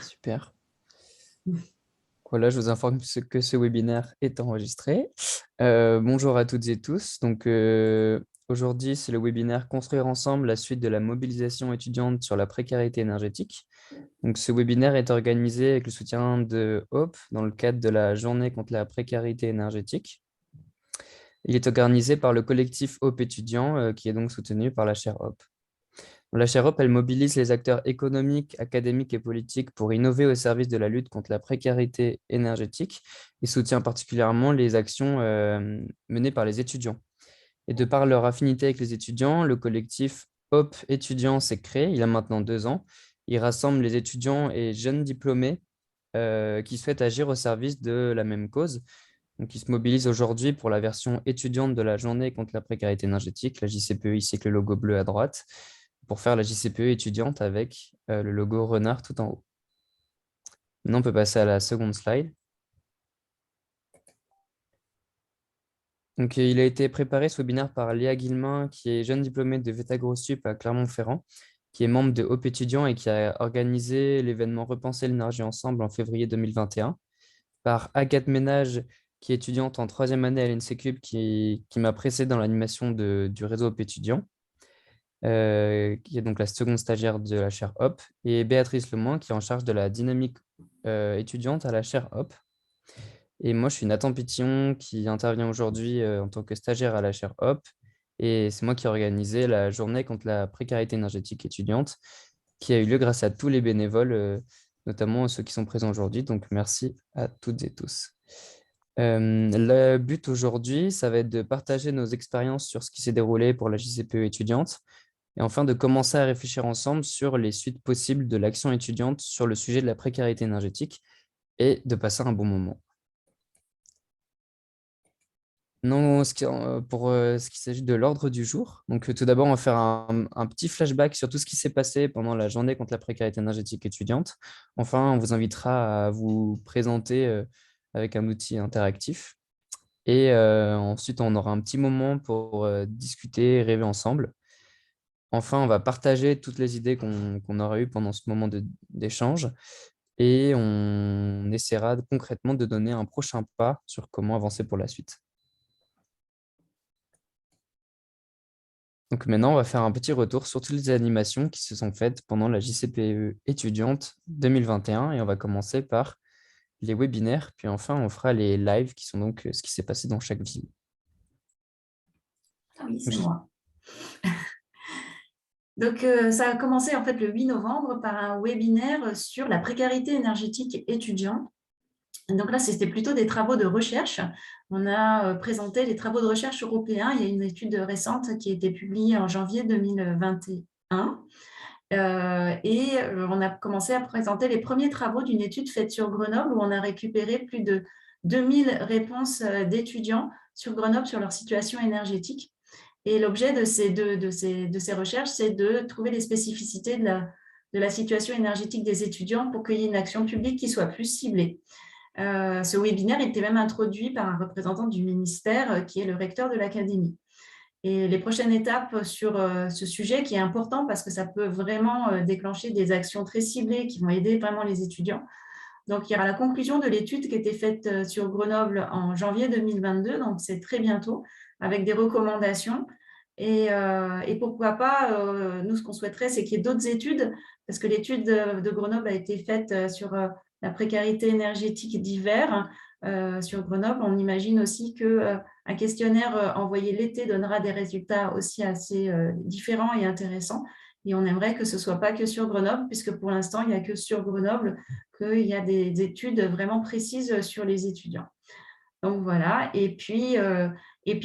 Super. Voilà, je vous informe que ce webinaire est enregistré. Bonjour à toutes et tous. Donc, aujourd'hui, c'est le webinaire Construire ensemble la suite de la mobilisation étudiante sur la précarité énergétique. Donc, ce webinaire est organisé avec le soutien de HOPE dans le cadre de la journée contre la précarité énergétique. Il est organisé par le collectif HOPE étudiant, qui est donc soutenu par la chaire HOPE. La Chérop, elle mobilise les acteurs économiques, académiques et politiques pour innover au service de la lutte contre la précarité énergétique et soutient particulièrement les actions menées par les étudiants. Et de par leur affinité avec les étudiants, le collectif HOP étudiants s'est créé il y a maintenant 2 ans. Il rassemble les étudiants et jeunes diplômés qui souhaitent agir au service de la même cause. Donc, ils se mobilisent aujourd'hui pour la version étudiante de la journée contre la précarité énergétique, la JCPE ici avec le logo bleu à droite, pour faire la JCPE étudiante avec le logo renard tout en haut. Maintenant, on peut passer à la seconde slide. Donc, il a été préparé ce webinaire par Léa Guillemin, qui est jeune diplômée de VetaGrosSup à Clermont-Ferrand, qui est membre de Hope étudiant et qui a organisé l'événement Repenser l'énergie ensemble en février 2021, par Agathe Ménage, qui est étudiante en troisième année à l'INSECUB, qui m'a précédé dans l'animation du réseau Hope étudiant, qui est donc la seconde stagiaire de la chaire HOP, et Béatrice Lemoin, qui est en charge de la dynamique étudiante à la chaire HOP. Et moi, je suis Nathan Pitillon, qui intervient aujourd'hui en tant que stagiaire à la chaire HOP, et c'est moi qui ai organisé la journée contre la précarité énergétique étudiante, qui a eu lieu grâce à tous les bénévoles, notamment ceux qui sont présents aujourd'hui. Donc, merci à toutes et tous. Le but aujourd'hui, ça va être de partager nos expériences sur ce qui s'est déroulé pour la JCPE étudiante, et enfin de commencer à réfléchir ensemble sur les suites possibles de l'action étudiante sur le sujet de la précarité énergétique et de passer un bon moment. Non, pour ce qui s'agit de l'ordre du jour, donc tout d'abord, on va faire un petit flashback sur tout ce qui s'est passé pendant la journée contre la précarité énergétique étudiante. Enfin, on vous invitera à vous présenter avec un outil interactif. Et ensuite, on aura un petit moment pour discuter, rêver ensemble. Enfin, on va partager toutes les idées qu'on aura eues pendant ce moment d'échange et on essaiera concrètement de donner un prochain pas sur comment avancer pour la suite. Donc maintenant, on va faire un petit retour sur toutes les animations qui se sont faites pendant la JCPE étudiante 2021 et on va commencer par les webinaires, puis enfin, on fera les lives qui sont donc ce qui s'est passé dans chaque ville. Ah oui, c'est moi. Donc, ça a commencé en fait le 8 novembre par un webinaire sur la précarité énergétique étudiante. Donc là, c'était plutôt des travaux de recherche. On a présenté les travaux de recherche européens. Il y a une étude récente qui a été publiée en janvier 2021. On a commencé à présenter les premiers travaux d'une étude faite sur Grenoble où on a récupéré plus de 2000 réponses d'étudiants sur Grenoble sur leur situation énergétique. Et l'objet de ces recherches, c'est de trouver les spécificités de la situation énergétique des étudiants pour qu'il y ait une action publique qui soit plus ciblée. Ce webinaire était même introduit par un représentant du ministère qui est le recteur de l'académie. Et les prochaines étapes sur ce sujet qui est important parce que ça peut vraiment déclencher des actions très ciblées qui vont aider vraiment les étudiants. Donc, il y aura la conclusion de l'étude qui a été faite sur Grenoble en janvier 2022, donc c'est très bientôt, avec des recommandations. Et pourquoi pas, nous, ce qu'on souhaiterait, c'est qu'il y ait d'autres études, parce que l'étude de Grenoble a été faite sur la précarité énergétique d'hiver sur Grenoble. On imagine aussi qu'un questionnaire envoyé l'été donnera des résultats aussi assez différents et intéressants. Et on aimerait que ce ne soit pas que sur Grenoble, puisque pour l'instant, il n'y a que sur Grenoble qu'il y a des études vraiment précises sur les étudiants. Donc voilà, et puis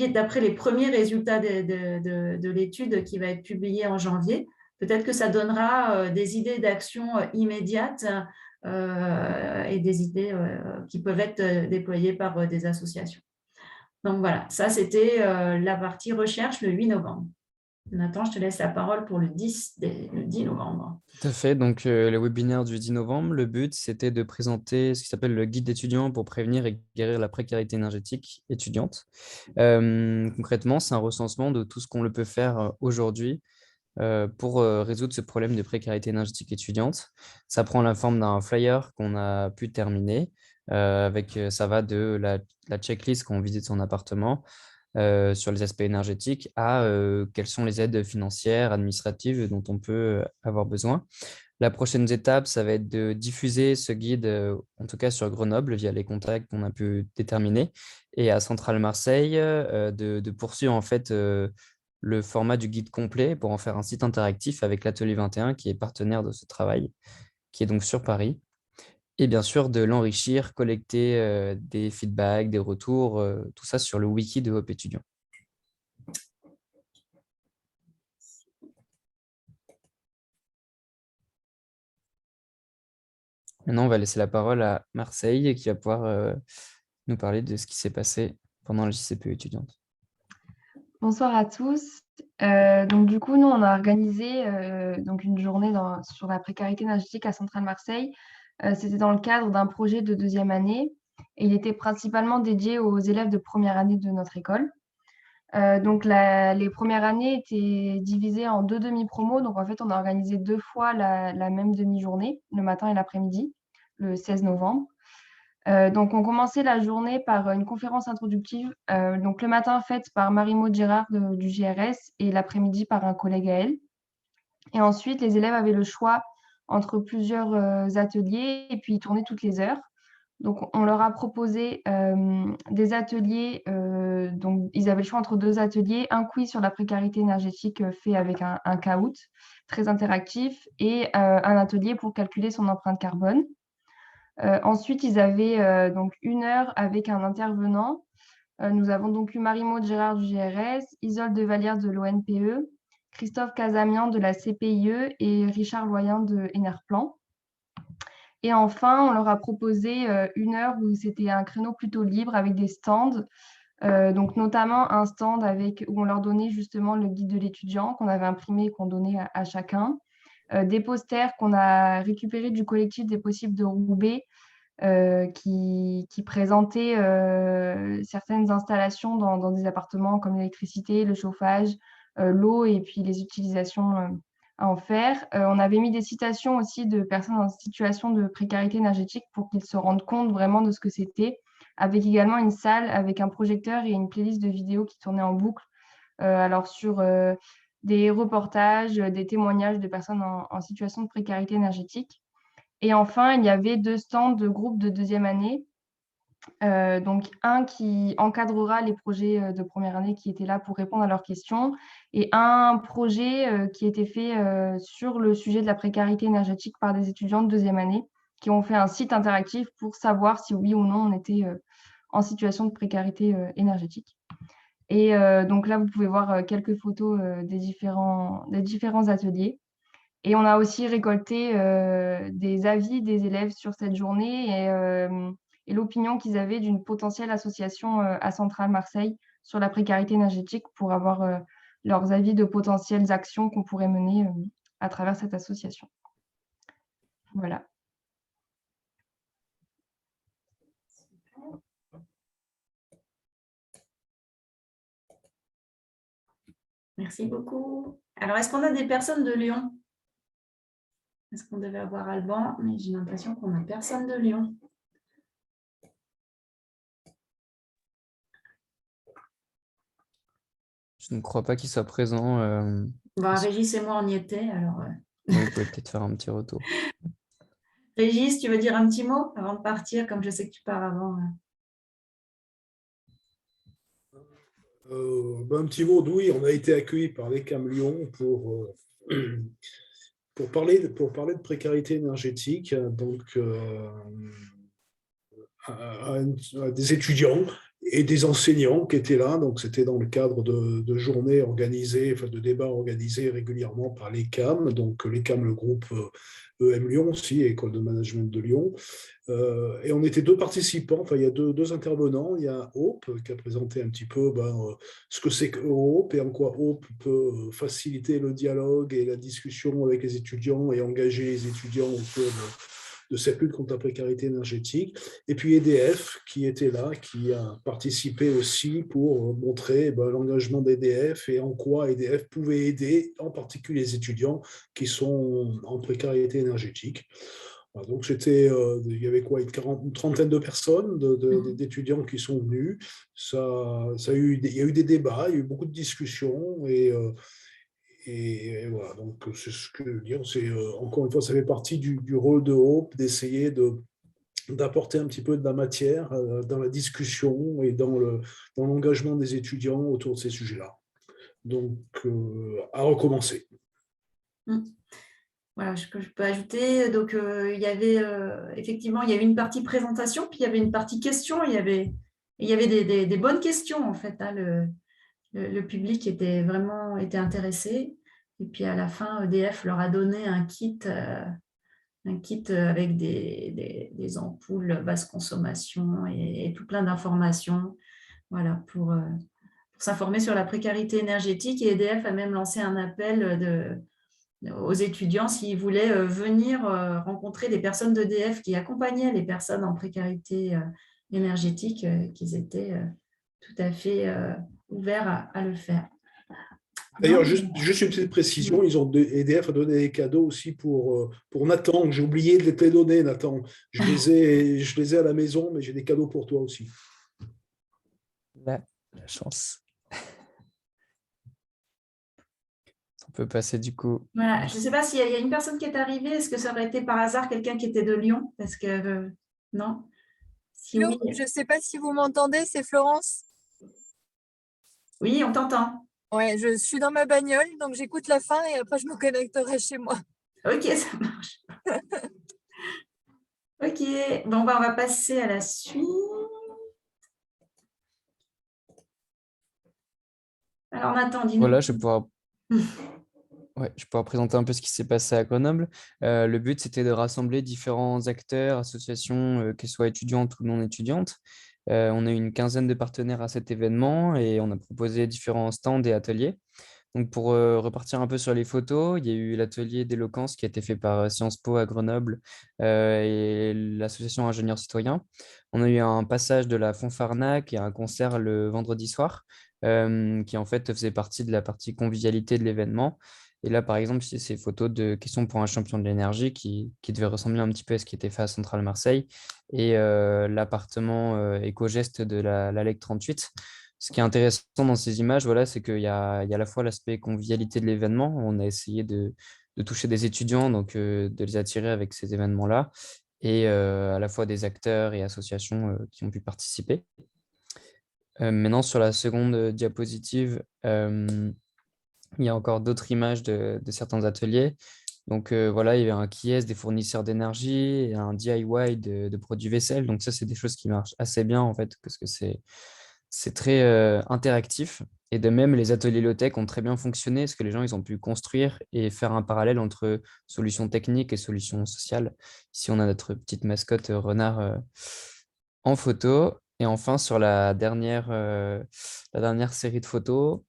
d'après les premiers résultats de l'étude qui va être publiée en janvier, peut-être que ça donnera des idées d'action immédiates et des idées qui peuvent être déployées par des associations. Donc voilà, ça c'était la partie recherche le 8 novembre. Nathan, je te laisse la parole pour le 10 novembre. Tout à fait. Donc, le webinaire du 10 novembre, le but, c'était de présenter ce qui s'appelle le guide d'étudiants pour prévenir et guérir la précarité énergétique étudiante. Concrètement, c'est un recensement de tout ce qu'on le peut faire aujourd'hui pour résoudre ce problème de précarité énergétique étudiante. Ça prend la forme d'un flyer qu'on a pu terminer. Ça va de la checklist quand on visite son appartement sur les aspects énergétiques à quelles sont les aides financières, administratives dont on peut avoir besoin. La prochaine étape, ça va être de diffuser ce guide, en tout cas sur Grenoble, via les contacts qu'on a pu déterminer, et à Centrale Marseille, de poursuivre en fait le format du guide complet pour en faire un site interactif avec l'Atelier 21 qui est partenaire de ce travail, qui est donc sur Paris. Et bien sûr, de l'enrichir, collecter des feedbacks, des retours, tout ça sur le wiki de Hope Étudiant. Maintenant, on va laisser la parole à Marseille qui va pouvoir nous parler de ce qui s'est passé pendant la JCPE étudiante. Bonsoir à tous. Donc du coup, nous, on a organisé donc une journée sur la précarité énergétique à Centrale Marseille. C'était dans le cadre d'un projet de deuxième année et il était principalement dédié aux élèves de première année de notre école. Donc les premières années étaient divisées en 2 demi-promos. Donc en fait, on a organisé 2 fois la même demi-journée, le matin et l'après-midi, le 16 novembre. Donc, on commençait la journée par une conférence introductive, donc le matin faite par Marie-Maud Gérard du GRS et l'après-midi par un collègue à elle. Et ensuite, les élèves avaient le choix entre plusieurs ateliers et puis ils tournaient toutes les heures. Donc, on leur a proposé des ateliers, donc ils avaient le choix entre 2 ateliers, un quiz sur la précarité énergétique fait avec un Kahoot très interactif et un atelier pour calculer son empreinte carbone. Ensuite, ils avaient donc 1 heure avec un intervenant. Nous avons donc eu Marie-Maud Gérard du GRS, Isolde de Vallière de l'ONPE, Christophe Casamian de la CPIE et Richard Loyen de Enerplan. Et enfin, on leur a proposé 1 heure où c'était un créneau plutôt libre avec des stands, donc notamment un stand où on leur donnait justement le guide de l'étudiant qu'on avait imprimé et qu'on donnait à chacun. Des posters qu'on a récupérés du collectif des possibles de Roubaix qui présentaient certaines installations dans des appartements comme l'électricité, le chauffage, l'eau et puis les utilisations à en faire. On avait mis des citations aussi de personnes en situation de précarité énergétique pour qu'ils se rendent compte vraiment de ce que c'était, avec également une salle avec un projecteur et une playlist de vidéos qui tournaient en boucle, alors sur des reportages, des témoignages de personnes en situation de précarité énergétique. Et enfin, il y avait 2 stands de groupes de deuxième année. Donc un qui encadrera les projets de première année qui étaient là pour répondre à leurs questions et un projet qui était fait sur le sujet de la précarité énergétique par des étudiants de deuxième année qui ont fait un site interactif pour savoir si oui ou non on était en situation de précarité énergétique. Et donc là, vous pouvez voir quelques photos des différents ateliers. Et on a aussi récolté des avis des élèves sur cette journée et l'opinion qu'ils avaient d'une potentielle association à Centrale Marseille sur la précarité énergétique pour avoir leurs avis de potentielles actions qu'on pourrait mener à travers cette association. Voilà. Merci beaucoup. Alors, est-ce qu'on a des personnes de Lyon? Est-ce qu'on devait avoir Alban? Mais j'ai l'impression qu'on n'a personne de Lyon. Je ne crois pas qu'il soit présent. Régis et moi, on y était. Alors, Oui, vous pouvez peut-être faire un petit retour. Régis, tu veux dire un petit mot avant de partir, comme je sais que tu pars avant? Un petit mot, oui, on a été accueillis par l'ECAM Lyon pour parler de précarité énergétique, donc à des étudiants et des enseignants qui étaient là. Donc, c'était dans le cadre de journées organisées, enfin de débats organisés régulièrement par l'ECAM. Donc, l'ECAM, le groupe EM Lyon aussi, École de Management de Lyon. Et on était 2 participants, enfin il y a deux intervenants. Il y a Hope qui a présenté un petit peu ce que c'est que Hope et en quoi Hope peut faciliter le dialogue et la discussion avec les étudiants et engager les étudiants autour de cette lutte contre la précarité énergétique. Et puis EDF qui était là, qui a participé aussi pour montrer l'engagement d'EDF et en quoi EDF pouvait aider, en particulier les étudiants qui sont en précarité énergétique. Donc, il y avait quoi, une trentaine de personnes, d'étudiants qui sont venus. Il y a eu des débats, il y a eu beaucoup de discussions et voilà. Donc, c'est ce que je veux dire. Encore une fois, ça fait partie du rôle de Hope d'essayer d'apporter un petit peu de la matière dans la discussion et dans l'engagement des étudiants autour de ces sujets-là. Donc, à recommencer. Voilà, ce que je peux ajouter. Donc, il y avait effectivement, il y avait une partie présentation, puis il y avait une partie questions. Il y avait des bonnes questions, en fait. Hein. Le public était intéressé. Et puis, à la fin, EDF leur a donné un kit avec des ampoules basse consommation et tout plein d'informations, voilà, pour s'informer sur la précarité énergétique. Et EDF a même lancé un appel aux étudiants s'ils voulaient venir rencontrer des personnes d'EDF qui accompagnaient les personnes en précarité énergétique, qu'ils étaient tout à fait ouverts à le faire. D'ailleurs, juste une petite précision, EDF a donné des cadeaux aussi pour Nathan. J'ai oublié de te les donner, Nathan. Je les ai à la maison, mais j'ai des cadeaux pour toi aussi. La chance. On peut passer du coup. Voilà. Je ne sais pas s'il y a une personne qui est arrivée. Est-ce que ça aurait été par hasard quelqu'un qui était de Lyon? Parce que non. Si Hello, oui. je ne sais pas si vous m'entendez, c'est Florence. Oui, on t'entend. Ouais, je suis dans ma bagnole, donc j'écoute la fin et après je me connecterai chez moi. Ok, ça marche. Ok, bon, on va passer à la suite. Alors Nathan, dis-nous. Voilà, je vais pouvoir présenter un peu ce qui s'est passé à Grenoble. Le but, c'était de rassembler différents acteurs, associations, qu'elles soient étudiantes ou non étudiantes. On a eu une quinzaine de partenaires à cet événement et on a proposé différents stands et ateliers. Donc pour repartir un peu sur les photos, il y a eu l'atelier d'éloquence qui a été fait par Sciences Po à Grenoble et l'association Ingénieurs Citoyens. On a eu un passage de la Fanfarnac et un concert le vendredi soir qui en fait faisait partie de la partie convivialité de l'événement. Et là, par exemple, c'est ces photos de questions pour un champion de l'énergie qui devait ressembler un petit peu à ce qui était fait à Centrale Marseille et l'appartement éco-geste de la LEC 38. Ce qui est intéressant dans ces images, voilà, c'est qu'il y a à la fois l'aspect convivialité de l'événement. On a essayé de toucher des étudiants, donc de les attirer avec ces événements-là, et à la fois des acteurs et associations qui ont pu participer. Maintenant, sur la seconde diapositive, il y a encore d'autres images de certains ateliers. Donc voilà, il y avait un qui est des fournisseurs d'énergie et un DIY de produits vaisselle. Donc ça, c'est des choses qui marchent assez bien en fait, parce que c'est très interactif. Et de même, les ateliers low-tech ont très bien fonctionné parce que les gens ils ont pu construire et faire un parallèle entre solutions techniques et solutions sociales. Ici, on a notre petite mascotte renard en photo. Et enfin, sur la dernière série de photos,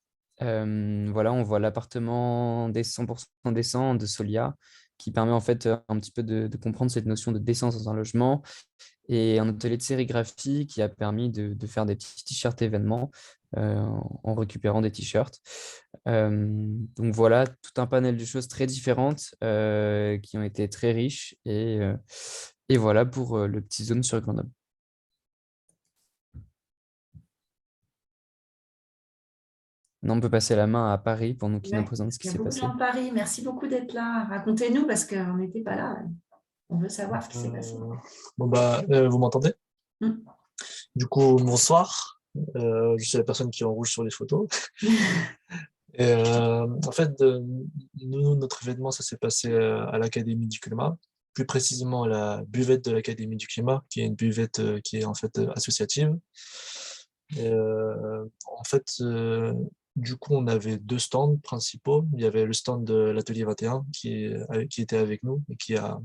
voilà, on voit l'appartement 100% décent de Solia qui permet en fait un petit peu de comprendre cette notion de décence dans un logement et un atelier de sérigraphie qui a permis de faire des petits t-shirts événements en récupérant des t-shirts. Donc voilà, tout un panel de choses très différentes qui ont été très riches et voilà pour le petit zone sur Grenoble. Maintenant, on peut passer la main à Paris pour nous qui nous présente ce qui s'est passé. Il y a beaucoup de gens de Paris. Merci beaucoup d'être là. Racontez-nous parce qu'on n'était pas là. On veut savoir ce qui s'est passé. Vous m'entendez? Mm. Du coup, bonsoir. Je suis la personne qui est en rouge sur les photos. Et, en fait, notre événement, ça s'est passé à l'Académie du climat, plus précisément à la buvette de l'Académie du climat, qui est une buvette qui est en fait associative. Et, en fait, du coup, on avait deux stands principaux. Il y avait le stand de l'Atelier 21 qui était avec nous et qui a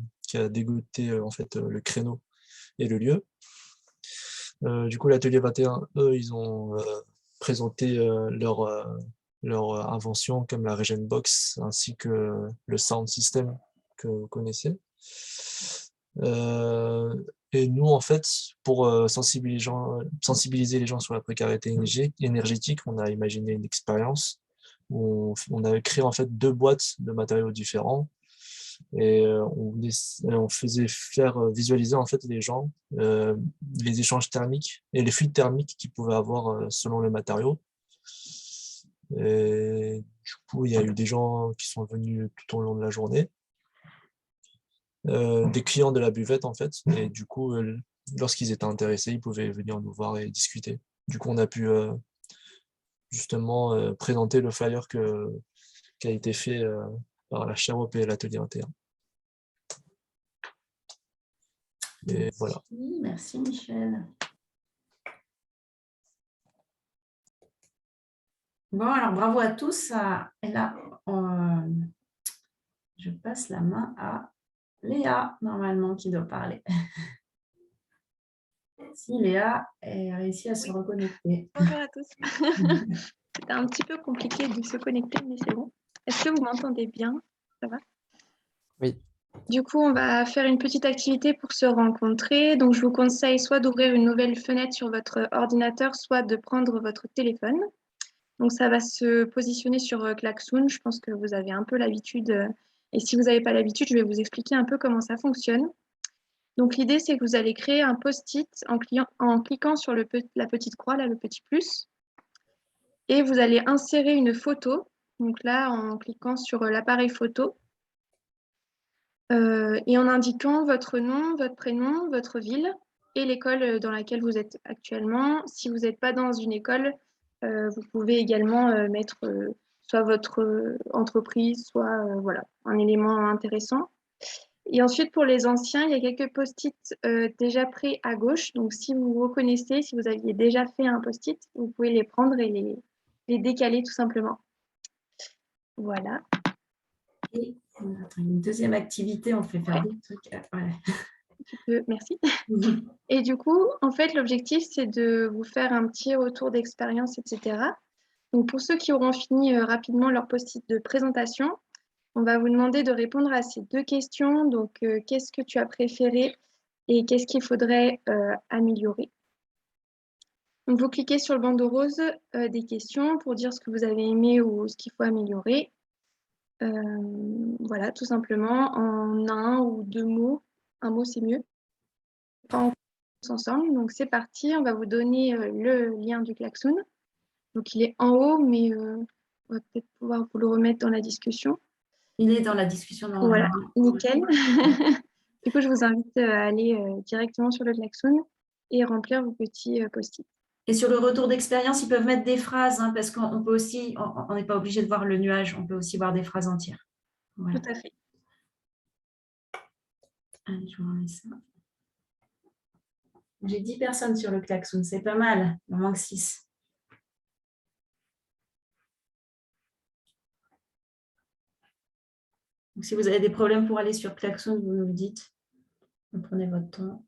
dégoté en fait le créneau et le lieu. Du coup, l'Atelier 21, eux, ils ont présenté leur invention comme la Regen Box ainsi que le sound system que vous connaissez. Et nous, en fait, pour sensibiliser les gens sur la précarité énergétique, on a imaginé une expérience où on avait créé en fait 2 boîtes de matériaux différents et on faisait faire visualiser en fait les gens les échanges thermiques et les fuites thermiques qu'ils pouvaient avoir selon les matériaux. Et du coup, il y a eu des gens qui sont venus tout au long de la journée, des clients de la buvette en fait, et du coup, lorsqu'ils étaient intéressés, ils pouvaient venir nous voir et discuter. Du coup, on a pu justement présenter le flyer qui a été fait par la Charope et l'Atelier 21. Et voilà. Merci Michel. Bon, alors bravo à tous. Et là, je passe la main à Léa, normalement, qui doit parler. Si Léa a réussi à se reconnecter. Bonjour à tous. C'était un petit peu compliqué de se connecter, mais c'est bon. Est-ce que vous m'entendez bien? Ça va? Oui. Du coup, on va faire une petite activité pour se rencontrer. Donc, je vous conseille soit d'ouvrir une nouvelle fenêtre sur votre ordinateur, soit de prendre votre téléphone. Donc, ça va se positionner sur Klaxoon. Je pense que vous avez un peu l'habitude. Et si vous n'avez pas l'habitude, je vais vous expliquer un peu comment ça fonctionne. Donc, l'idée, c'est que vous allez créer un post-it en cliquant sur la petite croix, là, le petit plus. Et vous allez insérer une photo. Donc là, en cliquant sur l'appareil photo. Et en indiquant votre nom, votre prénom, votre ville et l'école dans laquelle vous êtes actuellement. Si vous n'êtes pas dans une école, vous pouvez également mettre soit votre entreprise, soit voilà, un élément intéressant. Et ensuite, pour les anciens, il y a quelques post-it déjà prêts à gauche. Donc, si vous reconnaissez, si vous aviez déjà fait un post-it, vous pouvez les prendre et les décaler tout simplement. Voilà. Et une deuxième activité, on fait faire des trucs. Ouais. Merci. Et du coup, en fait, l'objectif, c'est de vous faire un petit retour d'expérience, etc. Donc, pour ceux qui auront fini rapidement leur post-it de présentation, on va vous demander de répondre à ces 2 questions. Donc, qu'est-ce que tu as préféré et qu'est-ce qu'il faudrait améliorer? Donc, vous cliquez sur le bandeau rose des questions pour dire ce que vous avez aimé ou ce qu'il faut améliorer. Voilà, tout simplement, en 1 ou 2 mots. Un mot, c'est mieux. Pas ensemble. Donc, c'est parti. On va vous donner le lien du klaxon. Donc, il est en haut, mais on va peut-être pouvoir vous le remettre dans la discussion. Il est dans la discussion. Voilà, nickel. Du coup, je vous invite à aller directement sur le klaxon et remplir vos petits post-it. Et sur le retour d'expérience, ils peuvent mettre des phrases, hein, parce qu'on peut aussi, on n'est pas obligé de voir le nuage, on peut aussi voir des phrases entières. Voilà. Tout à fait. Allez, je vous remets ça. J'ai 10 personnes sur le klaxon, c'est pas mal. Il en manque 6. Donc, si vous avez des problèmes pour aller sur klaxon, vous nous le dites. Vous prenez votre temps.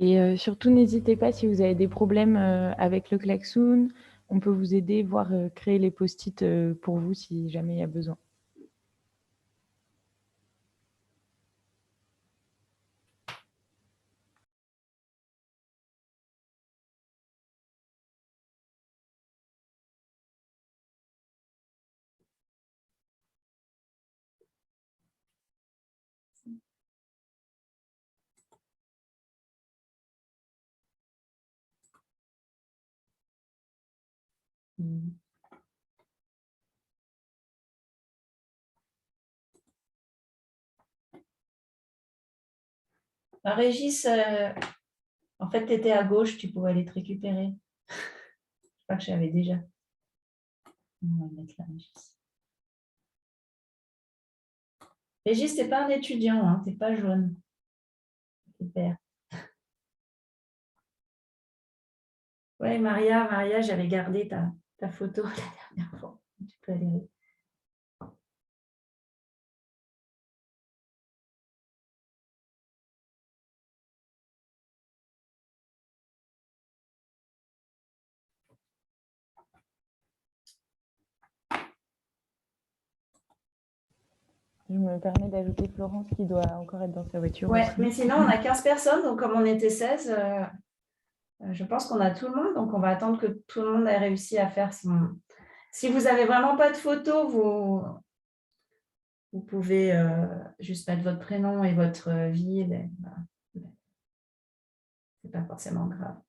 Et surtout, n'hésitez pas si vous avez des problèmes avec le klaxon. On peut vous aider, voire créer les post-it pour vous si jamais il y a besoin. Régis, En fait, tu étais à gauche, tu pouvais aller te récupérer. Je crois que j'avais déjà. On va mettre là, Régis. Régis, tu n'es pas un étudiant, hein, tu n'es pas jaune. Super. Oui, Maria, j'avais gardé ta photo la dernière fois. Tu peux aller. Je me permets d'ajouter Florence qui doit encore être dans sa voiture. Ouais, aussi. mais sinon, on a 15 personnes, donc comme on était 16, je pense qu'on a tout le monde, donc on va attendre que tout le monde ait réussi à faire son... Si vous n'avez vraiment pas de photo, vous pouvez juste mettre votre prénom et votre ville. Et voilà. C'est pas forcément grave.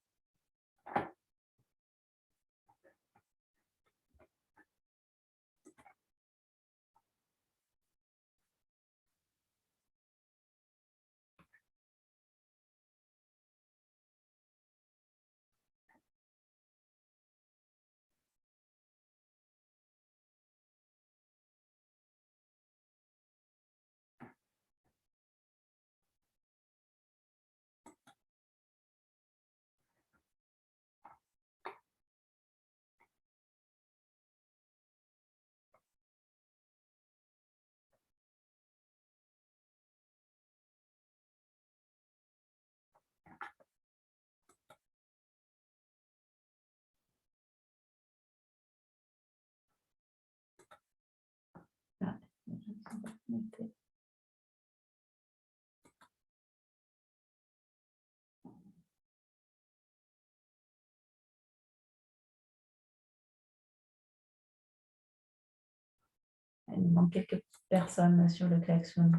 Il nous manque quelques personnes sur le klaxon.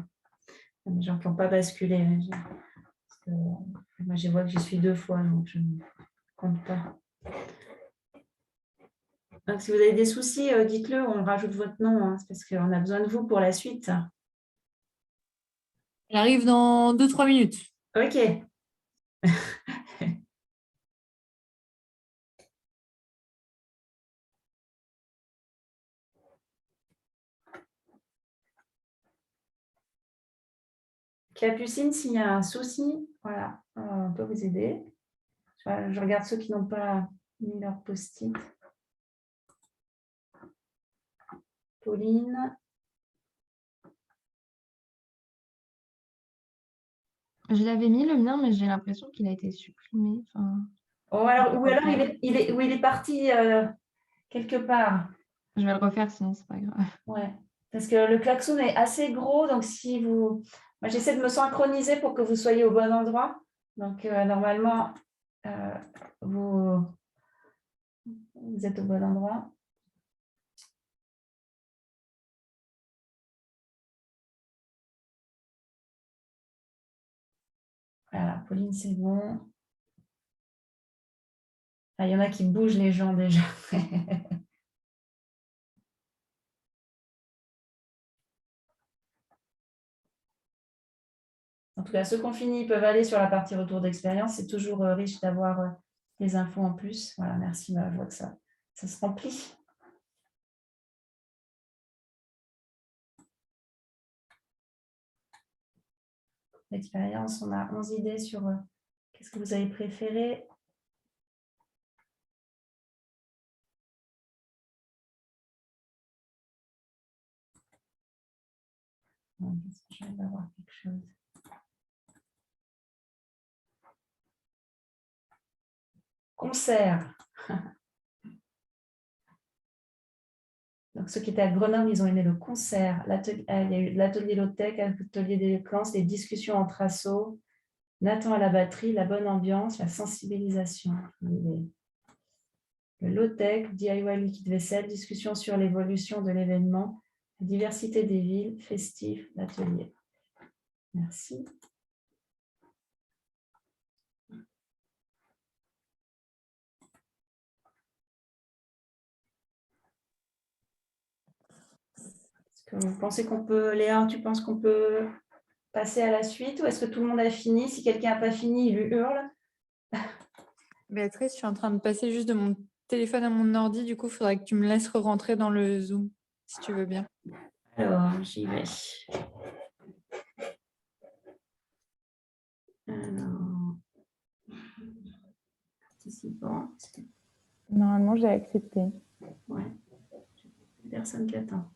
Il y a des gens qui n'ont pas basculé. Parce que, moi, je vois que j'y suis 2 fois, donc je ne compte pas. Donc, si vous avez des soucis, dites-le, on rajoute votre nom, hein, parce qu'on a besoin de vous pour la suite. Elle arrive dans 2-3 minutes. Ok. Capucine, s'il y a un souci, voilà, on peut vous aider. Je regarde ceux qui n'ont pas mis leur post-it. Pauline. Je l'avais mis le mien, mais j'ai l'impression qu'il a été supprimé. Enfin, Oh, alors, ou alors il est parti quelque part. je vais le refaire, sinon c'est pas grave. Ouais. Parce que le klaxon est assez gros, donc si vous... Moi, j'essaie de me synchroniser pour que vous soyez au bon endroit. Donc, normalement, vous êtes au bon endroit. Voilà, Pauline, c'est bon. Ah, il y en a qui bougent les gens déjà. En tout cas, ceux qui ont fini peuvent aller sur la partie retour d'expérience. C'est toujours riche d'avoir des infos en plus. Voilà, merci, je vois que ça se remplit. L'expérience, on a 11 idées sur qu'est-ce que vous avez préféré. Je vais avoir quelque chose. Concert. Donc, ceux qui étaient à Grenoble, ils ont aimé le concert. Il y a eu l'atelier low-tech, l'atelier d'éloquence, les discussions entre assos, Nathan à la batterie, la bonne ambiance, la sensibilisation. Le low-tech, DIY liquide vaisselle, discussion sur l'évolution de l'événement, la diversité des villes, festif, l'atelier. Merci. Est-ce que vous pensez qu'on peut, Léa, tu penses qu'on peut passer à la suite ou est-ce que tout le monde a fini? Si quelqu'un n'a pas fini, il hurle. Béatrice, je suis en train de passer juste de mon téléphone à mon ordi. Du coup, il faudrait que tu me laisses rentrer dans le Zoom, si tu veux bien. Alors, j'y vais. Alors, participants. Normalement, j'ai accepté. Ouais. Personne qui attend.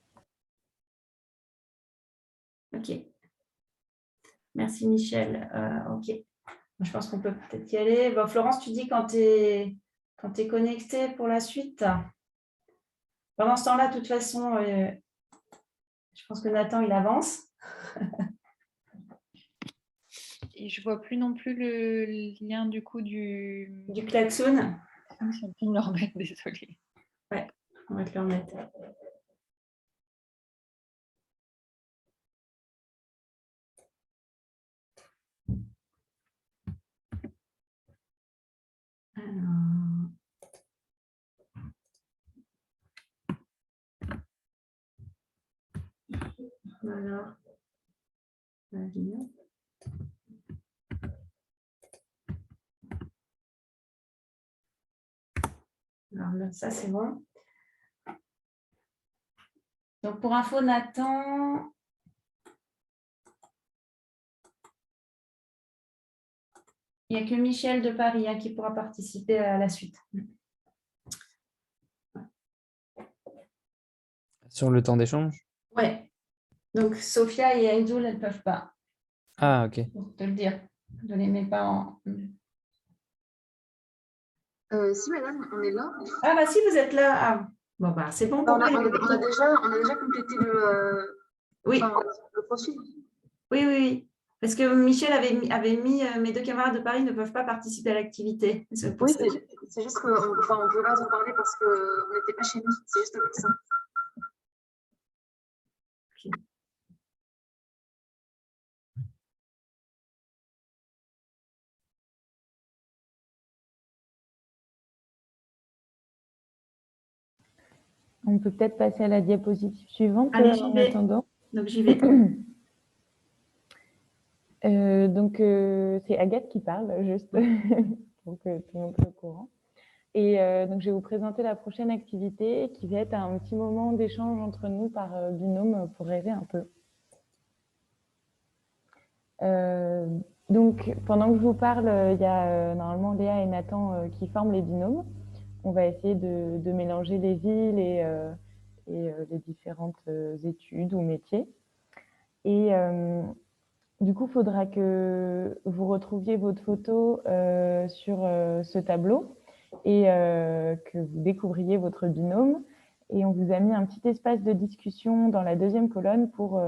Ok. Merci Michel. Ok. Je pense qu'on peut peut-être y aller. Bon, Florence, tu dis quand tu es connectée pour la suite. Pendant ce temps-là, de toute façon, je pense que Nathan, il avance. Et je vois plus non plus le lien du coup Du klaxon. Si on peut me le remettre, désolée. Ouais, on va te le remettre. Alors... Voilà. Alors là, ça, c'est bon. Donc, pour info, Nathan, il n'y a que Michel de Paris qui pourra participer à la suite. Sur le temps d'échange? Ouais. Donc, Sophia et Aïdoul, elles ne peuvent pas. Ah, ok. Pour te le dire. Je ne les mets pas en... Si, madame, on est là. Ah, bah si, vous êtes là. Ah. Bon, bah, c'est bon. On a déjà complété Oui. le profil. Oui, oui, oui. Parce que Michel avait mis mes deux camarades de Paris ne peuvent pas participer à l'activité. Oui, c'est juste qu'on ne peut pas en parler parce qu'on n'était pas chez nous. C'est juste pour ça. Okay. On peut peut-être passer à la diapositive suivante. Allez, en attendant. Donc, j'y vais. C'est Agathe qui parle, juste. Donc, tout le monde est au courant. Et donc, je vais vous présenter la prochaine activité qui va être un petit moment d'échange entre nous par binôme pour rêver un peu. Donc, pendant que je vous parle, il y a normalement Léa et Nathan qui forment les binômes. On va essayer de mélanger les villes et les différentes études ou métiers. Et du coup, il faudra que vous retrouviez votre photo sur ce tableau et que vous découvriez votre binôme. Et on vous a mis un petit espace de discussion dans la deuxième colonne pour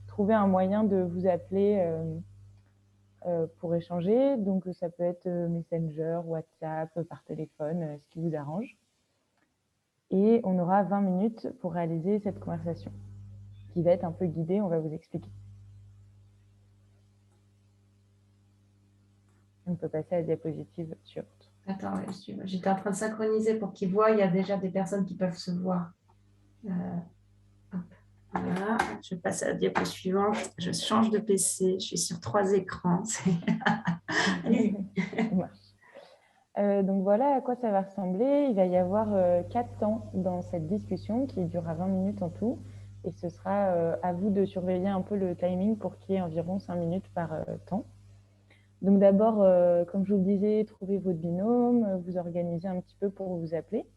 trouver un moyen de vous appeler pour échanger. Donc, ça peut être Messenger, WhatsApp, par téléphone, ce qui vous arrange. Et on aura 20 minutes pour réaliser cette conversation qui va être un peu guidée, on va vous expliquer. On peut passer à la diapositive suivante. Attends, j'étais en train de synchroniser pour qu'ils voient. Il y a déjà des personnes qui peuvent se voir. Voilà, je passe à la diapositive suivante. Je change de PC. Je suis sur 3 écrans. Allez-y. Donc voilà à quoi ça va ressembler. Il va y avoir 4 temps dans cette discussion qui durera 20 minutes en tout. Et ce sera à vous de surveiller un peu le timing pour qu'il y ait environ 5 minutes par temps. Donc d'abord, comme je vous le disais, trouvez votre binôme, vous organisez un petit peu pour vous appeler.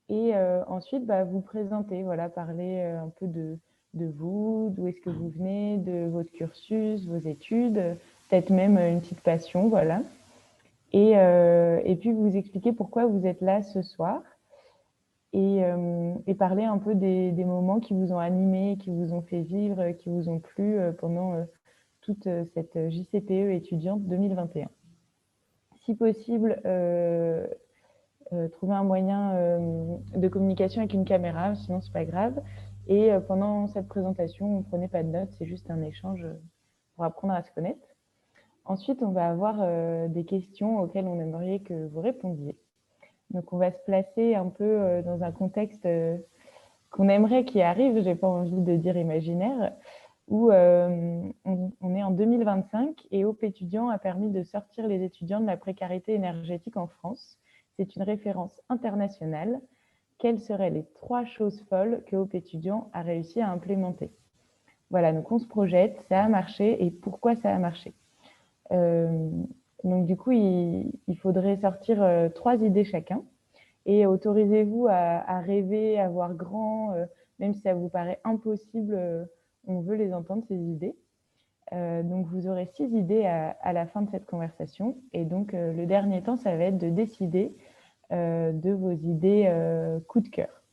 Et ensuite, vous présentez, voilà, parler un peu de vous, d'où est-ce que vous venez, de votre cursus, vos études, peut-être même une petite passion, voilà. Et puis vous expliquer pourquoi vous êtes là ce soir et parler un peu des moments qui vous ont animé, qui vous ont fait vivre, qui vous ont plu pendant toute cette JCPE étudiante 2021. Si possible, trouver un moyen de communication avec une caméra, sinon c'est pas grave. Et pendant cette présentation, ne prenez pas de notes, c'est juste un échange pour apprendre à se connaître. Ensuite, on va avoir des questions auxquelles on aimerait que vous répondiez. Donc, on va se placer un peu dans un contexte qu'on aimerait qu'il arrive, j'ai pas envie de dire imaginaire. où on est en 2025 et Hope Étudiant a permis de sortir les étudiants de la précarité énergétique en France. C'est une référence internationale. Quelles seraient les 3 choses folles que Hope Étudiant a réussi à implémenter? Voilà, donc on se projette, ça a marché et pourquoi ça a marché? Donc du coup, il faudrait sortir 3 idées chacun et autorisez-vous à rêver, à voir grand, même si ça vous paraît impossible, on veut les entendre, ces idées. Donc vous aurez 6 idées à la fin de cette conversation et donc le dernier temps, ça va être de décider de vos idées coup de cœur.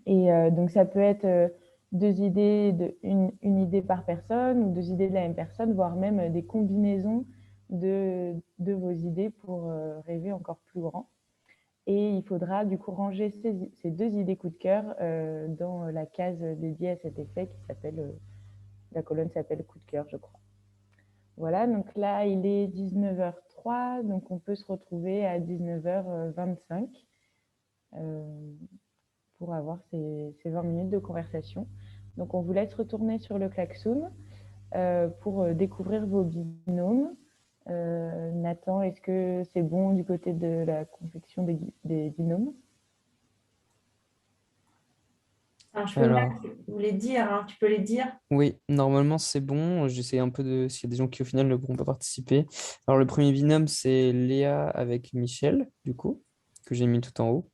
Et donc ça peut être 2 idées, une idée par personne ou 2 idées de la même personne, voire même des combinaisons de vos idées pour rêver encore plus grand. Et il faudra du coup ranger ces 2 idées coup de cœur dans la case dédiée à cet effet qui s'appelle, la colonne s'appelle coup de cœur, je crois. Voilà, donc là, il est 19h03, donc on peut se retrouver à 19h25 pour avoir ces 20 minutes de conversation. Donc on vous laisse retourner sur le klaxon pour découvrir vos binômes. Nathan, est-ce que c'est bon du côté de la confection des binômes? Alors, je peux vous les dire, hein, tu peux les dire. Oui, normalement c'est bon. J'essaie un peu de s'il y a des gens qui au final ne pourront pas participer. Alors le premier binôme c'est Léa avec Michel, du coup, que j'ai mis tout en haut.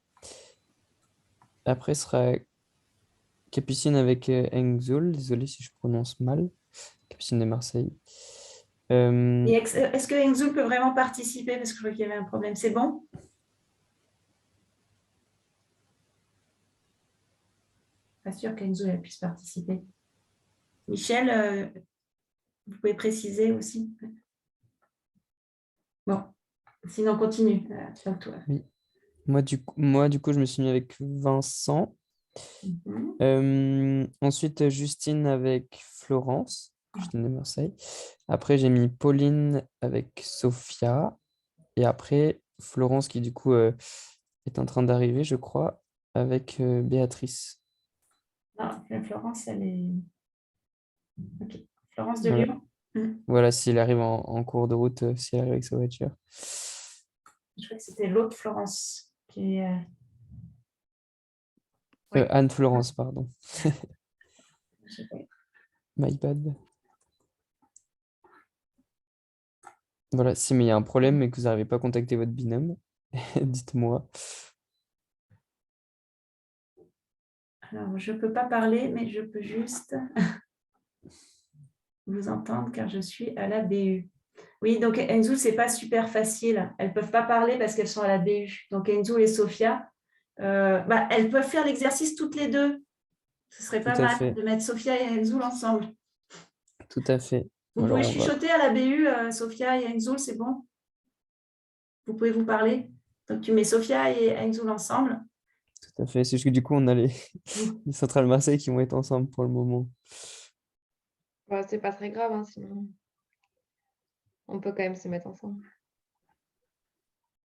Après ce sera Capucine avec Engzul, désolé si je prononce mal. Capucine de Marseille. Et est-ce que Enzo peut vraiment participer? Parce que je crois qu'il y avait un problème. C'est bon? Pas sûr qu'Enzo puisse participer. Michel, vous pouvez préciser aussi? Bon, sinon continue. Oui. Moi, du coup, je me suis mis avec Vincent. Ensuite, Justine avec Florence, Justine de Marseille. Après, j'ai mis Pauline avec Sophia. Et après, Florence qui, du coup, est en train d'arriver, je crois, avec Béatrice. Non, Florence, elle est... Ok. Florence de Voilà, Lyon. voilà s'il arrive en cours de route, s'il arrive avec sa voiture. Je crois que c'était l'autre Florence qui est... Anne-Florence, pardon. My bad. Voilà, si mais il y a un problème et que vous n'arrivez pas à contacter votre binôme, dites-moi. Alors, je ne peux pas parler, mais je peux juste vous entendre car je suis à la BU. Oui, donc Enzo, ce n'est pas super facile. Elles ne peuvent pas parler parce qu'elles sont à la BU. Donc Enzo et Sophia, elles peuvent faire l'exercice toutes les deux. Ce serait Tout pas à mal fait, de mettre Sophia et Enzo ensemble. tout à fait. Vous Alors, pouvez on va... chuchoter à la BU, Sophia et Enzo, c'est bon? Vous pouvez vous parler? Donc tu mets Sophia et Enzo ensemble. Tout à fait. C'est juste que du coup, on a les Centrales Marseille qui vont être ensemble pour le moment. Bah, c'est pas très grave, hein, sinon on peut quand même se mettre ensemble.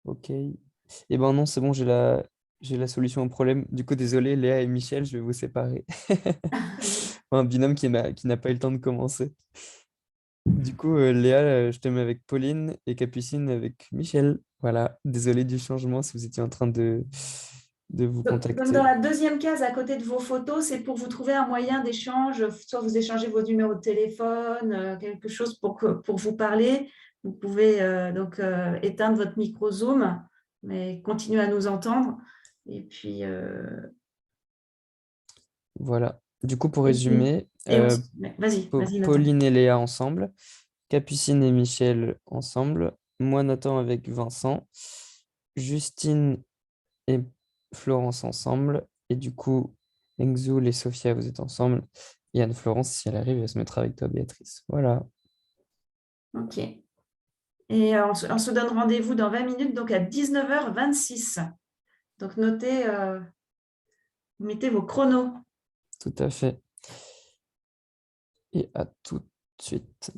Ok. Eh ben non, c'est bon, j'ai la solution au problème. Du coup, désolé, Léa et Michel, je vais vous séparer. Un binôme qui n'a pas eu le temps de commencer. Du coup, Léa, je te mets avec Pauline et Capucine avec Michel. Voilà, désolé du changement si vous étiez en train de vous Donc, dans contacter. la deuxième case, à côté de vos photos, c'est pour vous trouver un moyen d'échange, soit vous échangez vos numéros de téléphone, quelque chose pour vous parler. Vous pouvez éteindre votre micro Zoom, mais continuer à nous entendre. Et puis, Voilà. Du coup, pour résumer, vas-y, Nathan. Pauline et Léa ensemble, Capucine et Michel ensemble, moi, Nathan avec Vincent, Justine et Florence ensemble, et du coup, Engzoul et Sophia, vous êtes ensemble, et Anne-Florence, si elle arrive, elle se mettra avec toi, Béatrice. Voilà. OK. Et on se donne rendez-vous dans 20 minutes, donc à 19h26. Donc, notez, mettez vos chronos. Tout à fait. Et à tout de suite.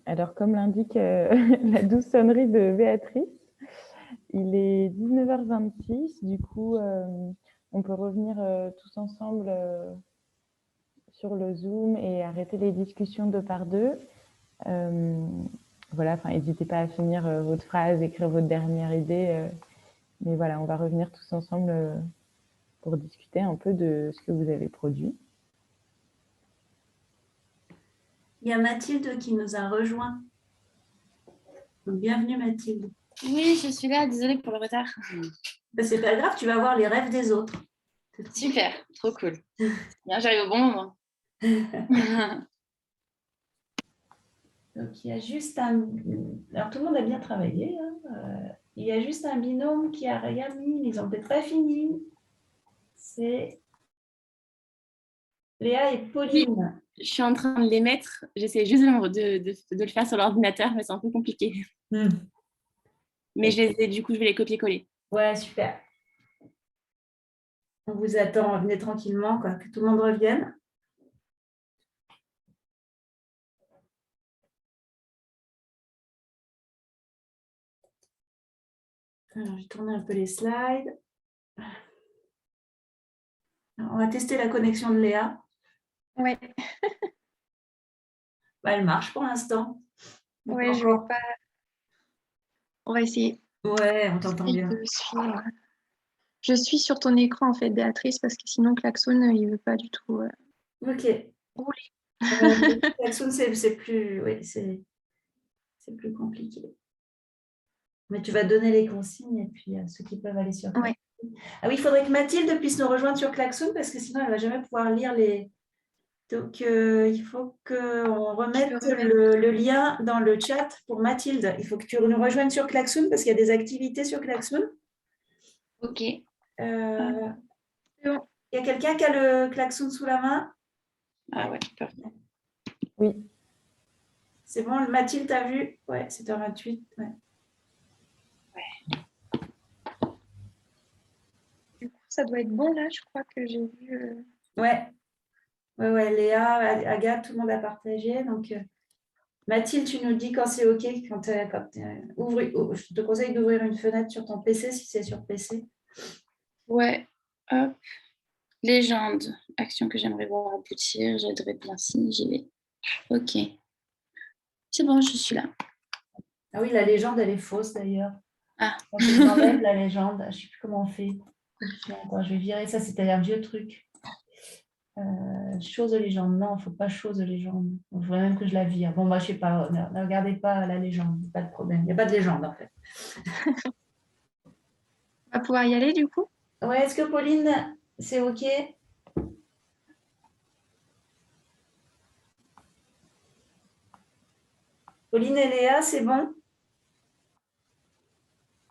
Alors, comme l'indique la douce sonnerie de Béatrice, il est 19h26. Du coup, on peut revenir tous ensemble sur le Zoom et arrêter les discussions deux par deux. Voilà, n'hésitez pas à finir votre phrase, écrire votre dernière idée. Mais voilà, on va revenir tous ensemble pour discuter un peu de ce que vous avez produit. Il y a Mathilde qui nous a rejoint. Donc, bienvenue Mathilde. Oui, je suis là, désolée pour le retard. Ben, c'est pas grave, tu vas voir les rêves des autres. Super, trop cool. Bien, j'arrive au bon moment. Donc, il y a juste un... Alors, tout le monde a bien travaillé. Hein. Il y a juste un binôme qui a rien mis. Ils n'ont peut-être pas fini. C'est Léa et Pauline. Je suis en train de les mettre. J'essaie juste de le faire sur l'ordinateur, mais c'est un peu compliqué. Mais du coup, je vais les copier-coller. Ouais, super. On vous attend, venez tranquillement, quoi, que tout le monde revienne. Alors, je vais tourner un peu les slides. Alors, on va tester la connexion de Léa. Oui. Bah, elle marche pour l'instant. Oui, je vais pas. On va essayer. Ouais, on t'entend bien. Je suis sur ton écran en fait, Béatrice, parce que sinon Klaxon, il ne veut pas du tout Ok. rouler. Klaxon, c'est plus, oui, c'est plus compliqué. Mais tu vas donner les consignes et puis ceux qui peuvent aller sur Klaxon. Ouais. Ah oui, il faudrait que Mathilde puisse nous rejoindre sur Klaxon parce que sinon elle ne va jamais pouvoir lire les. Donc, il faut qu'on remette le lien dans le chat pour Mathilde. Il faut que tu nous rejoignes sur Klaxon parce qu'il y a des activités sur Klaxon. Ok. Il y a quelqu'un qui a le Klaxon sous la main? Ah ouais, parfait. Oui. C'est bon, Mathilde, t'as vu? Ouais, 7h28. Ouais. Du coup, ça doit être bon là, je crois que j'ai vu. Ouais. Ouais, Léa, Agathe, tout le monde a partagé. Donc, Mathilde, tu nous dis quand c'est OK. Je te conseille d'ouvrir une fenêtre sur ton PC si c'est sur PC. Ouais. Hop. Légende. Action que j'aimerais voir aboutir. J'aiderais bien si j'y vais. OK. C'est bon, je suis là. Ah oui, la légende, elle est fausse d'ailleurs. Ah. On enlève la légende. Je ne sais plus comment on fait. Attends, je vais virer ça. C'était un vieux truc. Chose de légende. Non, il ne faut pas chose de légende. Il faudrait même que je la vire. Bon, moi, je ne sais pas. Ne regardez pas la légende. Pas de problème. Il n'y a pas de légende, en fait. On va pouvoir y aller, du coup? Ouais, est-ce que Pauline, c'est OK? Pauline et Léa, c'est bon?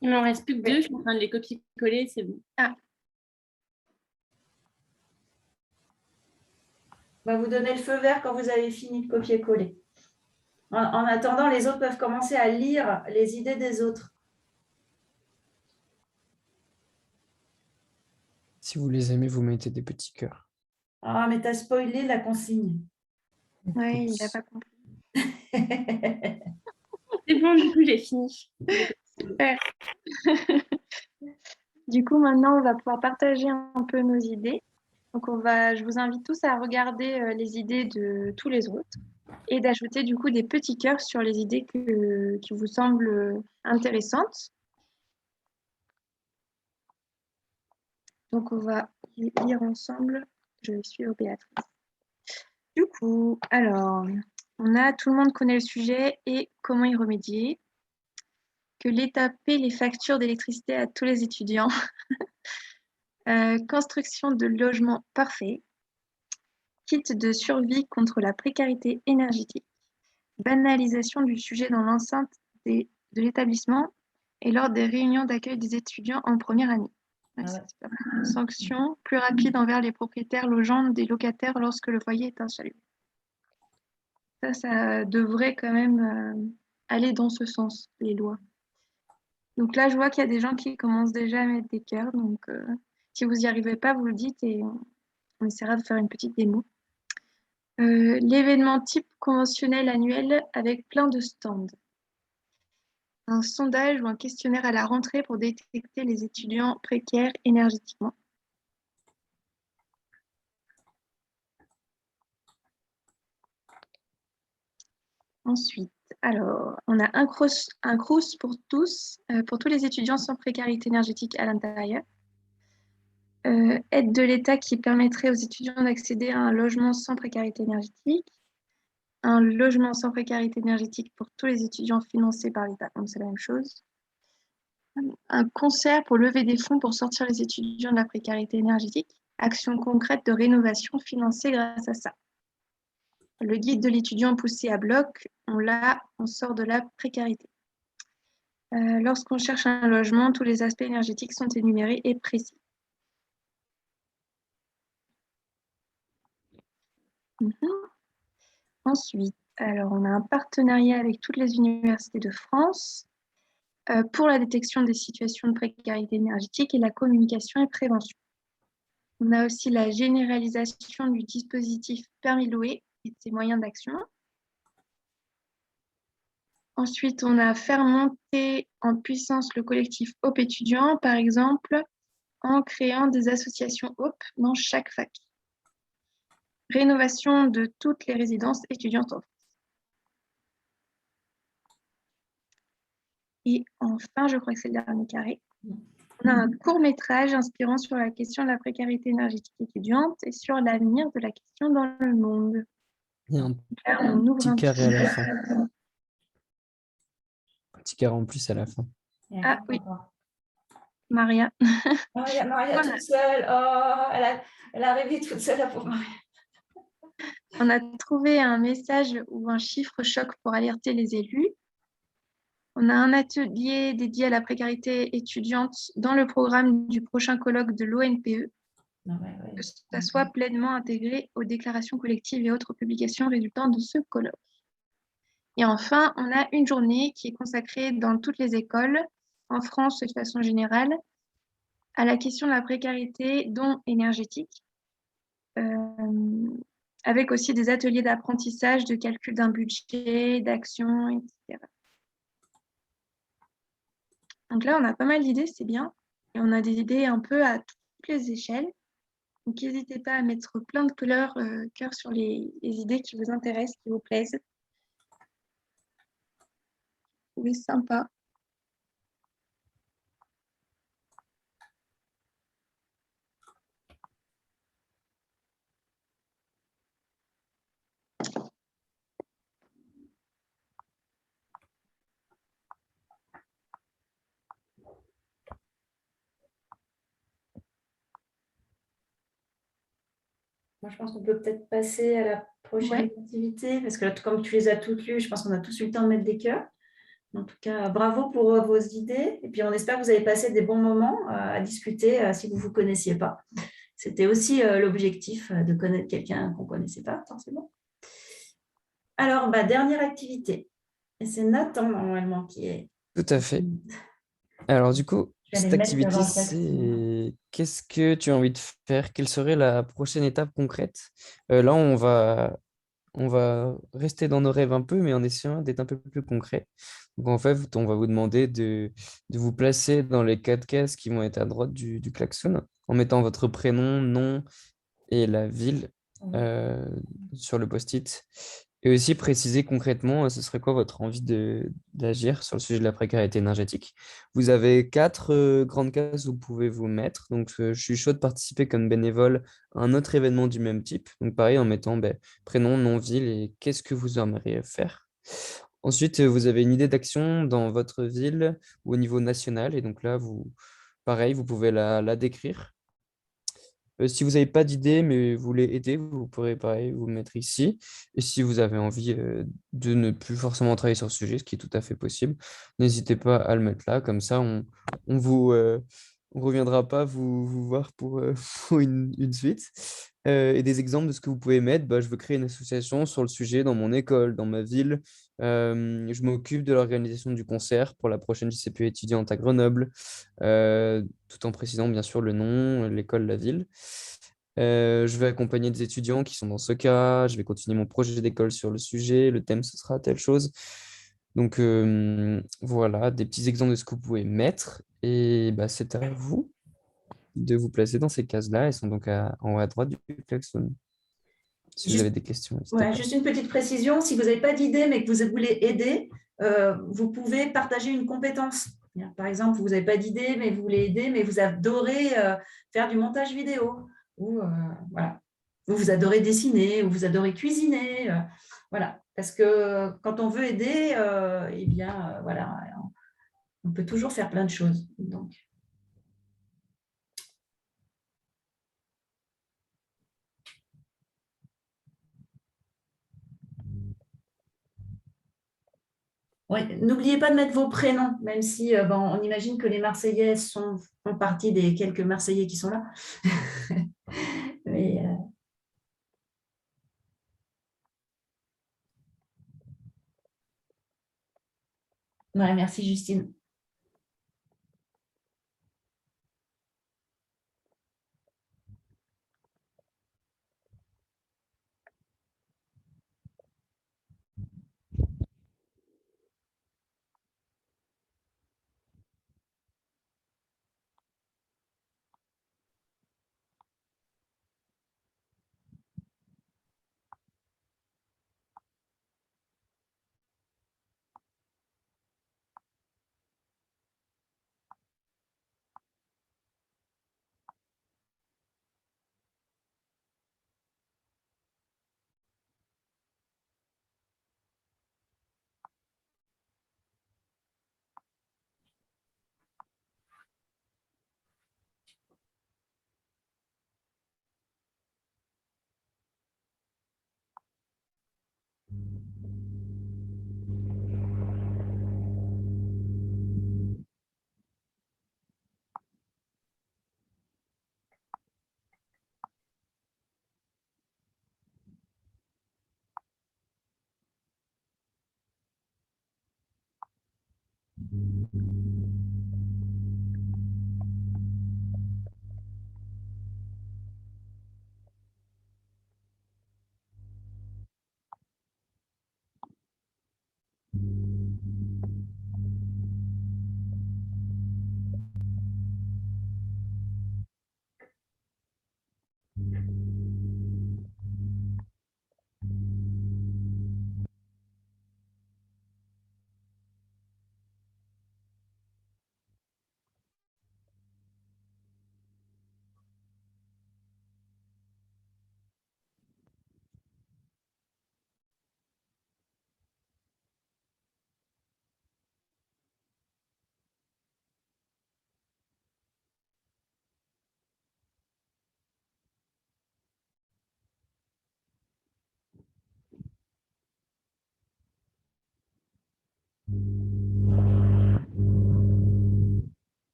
Il m'en reste plus que deux. Je suis en train de les copier-coller. C'est bon. Ah. On va vous donner le feu vert quand vous avez fini de copier-coller. En attendant, les autres peuvent commencer à lire les idées des autres. Si vous les aimez, vous mettez des petits cœurs. Ah, mais tu as spoilé la consigne. Oui, il n'a pas compris. C'est bon, du coup, j'ai fini. Super. Du coup, maintenant, on va pouvoir partager un peu nos idées. Donc, je vous invite tous à regarder les idées de tous les autres et d'ajouter du coup des petits cœurs sur les idées qui vous semblent intéressantes. Donc, on va lire ensemble. Je vais suivre Béatrice. Du coup, alors, tout le monde connaît le sujet et comment y remédier. Que l'État paie les factures d'électricité à tous les étudiants. Construction de logements parfaits. Kit de survie contre la précarité énergétique. Banalisation du sujet dans l'enceinte de l'établissement et lors des réunions d'accueil des étudiants en première année. Sanction plus rapide envers les propriétaires logeant des locataires lorsque le foyer est insalubre. Ça devrait quand même aller dans ce sens, les lois. Donc là, je vois qu'il y a des gens qui commencent déjà à mettre des cœurs. Donc, si vous n'y arrivez pas, vous le dites et on essaiera de faire une petite démo. L'événement type conventionnel annuel avec plein de stands. Un sondage ou un questionnaire à la rentrée pour détecter les étudiants précaires énergétiquement. Ensuite, alors, on a un crous pour tous les étudiants sans précarité énergétique à l'intérieur. Aide de l'État qui permettrait aux étudiants d'accéder à un logement sans précarité énergétique. Un logement sans précarité énergétique pour tous les étudiants financés par l'État, donc c'est la même chose. Un concert pour lever des fonds pour sortir les étudiants de la précarité énergétique. Action concrète de rénovation financée grâce à ça. Le guide de l'étudiant poussé à bloc, on sort de la précarité. Lorsqu'on cherche un logement, tous les aspects énergétiques sont énumérés et précis. Ensuite, alors on a un partenariat avec toutes les universités de France pour la détection des situations de précarité énergétique et la communication et prévention. On a aussi la généralisation du dispositif permis louer et de ses moyens d'action. Ensuite, on a fait monter en puissance le collectif HOPE étudiant, par exemple, en créant des associations HOPE dans chaque fac. Rénovation de toutes les résidences étudiantes en France. Et enfin, je crois que c'est le dernier carré. On a un court-métrage inspirant sur la question de la précarité énergétique étudiante et sur l'avenir de la question dans le monde. Il y a un Là, on ouvre petit un carré à la petit- fin. Un petit carré en plus à la fin. Ah oui, Maria. Maria toute seule. Oh, elle a rêvé toute seule pour Maria. On a trouvé un message ou un chiffre choc pour alerter les élus. On a un atelier dédié à la précarité étudiante dans le programme du prochain colloque de l'ONPE. Que ça soit pleinement intégré aux déclarations collectives et autres publications résultant de ce colloque. Et enfin, on a une journée qui est consacrée dans toutes les écoles, en France de façon générale, à la question de la précarité, dont énergétique, avec aussi des ateliers d'apprentissage, de calcul d'un budget, d'action, etc. Donc là, on a pas mal d'idées, c'est bien. Et on a des idées un peu à toutes les échelles. Donc, n'hésitez pas à mettre plein de couleurs, cœur sur les idées qui vous intéressent, qui vous plaisent. Oui, sympa. Moi, je pense qu'on peut peut-être passer à la prochaine activité, parce que là, comme tu les as toutes lues, je pense qu'on a tous eu le temps de mettre des cœurs. En tout cas, bravo pour vos idées. Et puis, on espère que vous avez passé des bons moments à discuter si vous ne vous connaissiez pas. C'était aussi l'objectif de connaître quelqu'un qu'on ne connaissait pas forcément. Alors, dernière activité. Et c'est Nathan, normalement, qui est... Tout à fait. Alors, du coup, Je vais cette les mettre activité, devant le texte. c'est qu'est-ce que tu as envie de faire? Quelle serait la prochaine étape concrète? Là, on va rester dans nos rêves un peu, mais en essayant d'être un peu plus concret. Donc, en fait, on va vous demander de vous placer dans les 4 cases qui vont être à droite du klaxon, en mettant votre prénom, nom et la ville sur le post-it. Et aussi préciser concrètement, ce serait quoi votre envie d'agir sur le sujet de la précarité énergétique. Vous avez 4 grandes cases où vous pouvez vous mettre. Donc, je suis chaud de participer comme bénévole à un autre événement du même type. Donc, pareil, en mettant prénom, nom, ville et qu'est-ce que vous aimeriez faire. Ensuite, vous avez une idée d'action dans votre ville ou au niveau national. Et donc là, pareil, vous pouvez la décrire. Si vous n'avez pas d'idée, mais vous voulez aider, vous pourrez pareil vous mettre ici. Et si vous avez envie de ne plus forcément travailler sur ce sujet, ce qui est tout à fait possible, n'hésitez pas à le mettre là. Comme ça, on reviendra pas vous voir pour, pour une suite. Et des exemples de ce que vous pouvez mettre, je veux créer une association sur le sujet dans mon école, dans ma ville. Je m'occupe de l'organisation du concert pour la prochaine JCPE étudiante à Grenoble, tout en précisant bien sûr le nom, l'école, la ville. Je vais accompagner des étudiants qui sont dans ce cas. Je vais continuer mon projet d'école sur le sujet. Le thème, ce sera telle chose. Donc, voilà, des petits exemples de ce que vous pouvez mettre. Et bah, c'est à vous de vous placer dans ces cases-là. Elles sont donc en haut à droite du klaxon. Si vous avez Juste, des questions, n'hésitez ouais, pas. juste une petite précision, si vous n'avez pas d'idée mais que vous voulez aider, vous pouvez partager une compétence. Par exemple, vous n'avez pas d'idée mais vous voulez aider, mais vous adorez faire du montage vidéo, ou voilà, ou vous adorez dessiner, ou vous adorez cuisiner. Voilà, parce que quand on veut aider, eh bien, voilà, on peut toujours faire plein de choses. Donc, ouais, n'oubliez pas de mettre vos prénoms, même si bon, on imagine que les Marseillaises font partie des quelques Marseillais qui sont là. Mais, ouais, merci Justine.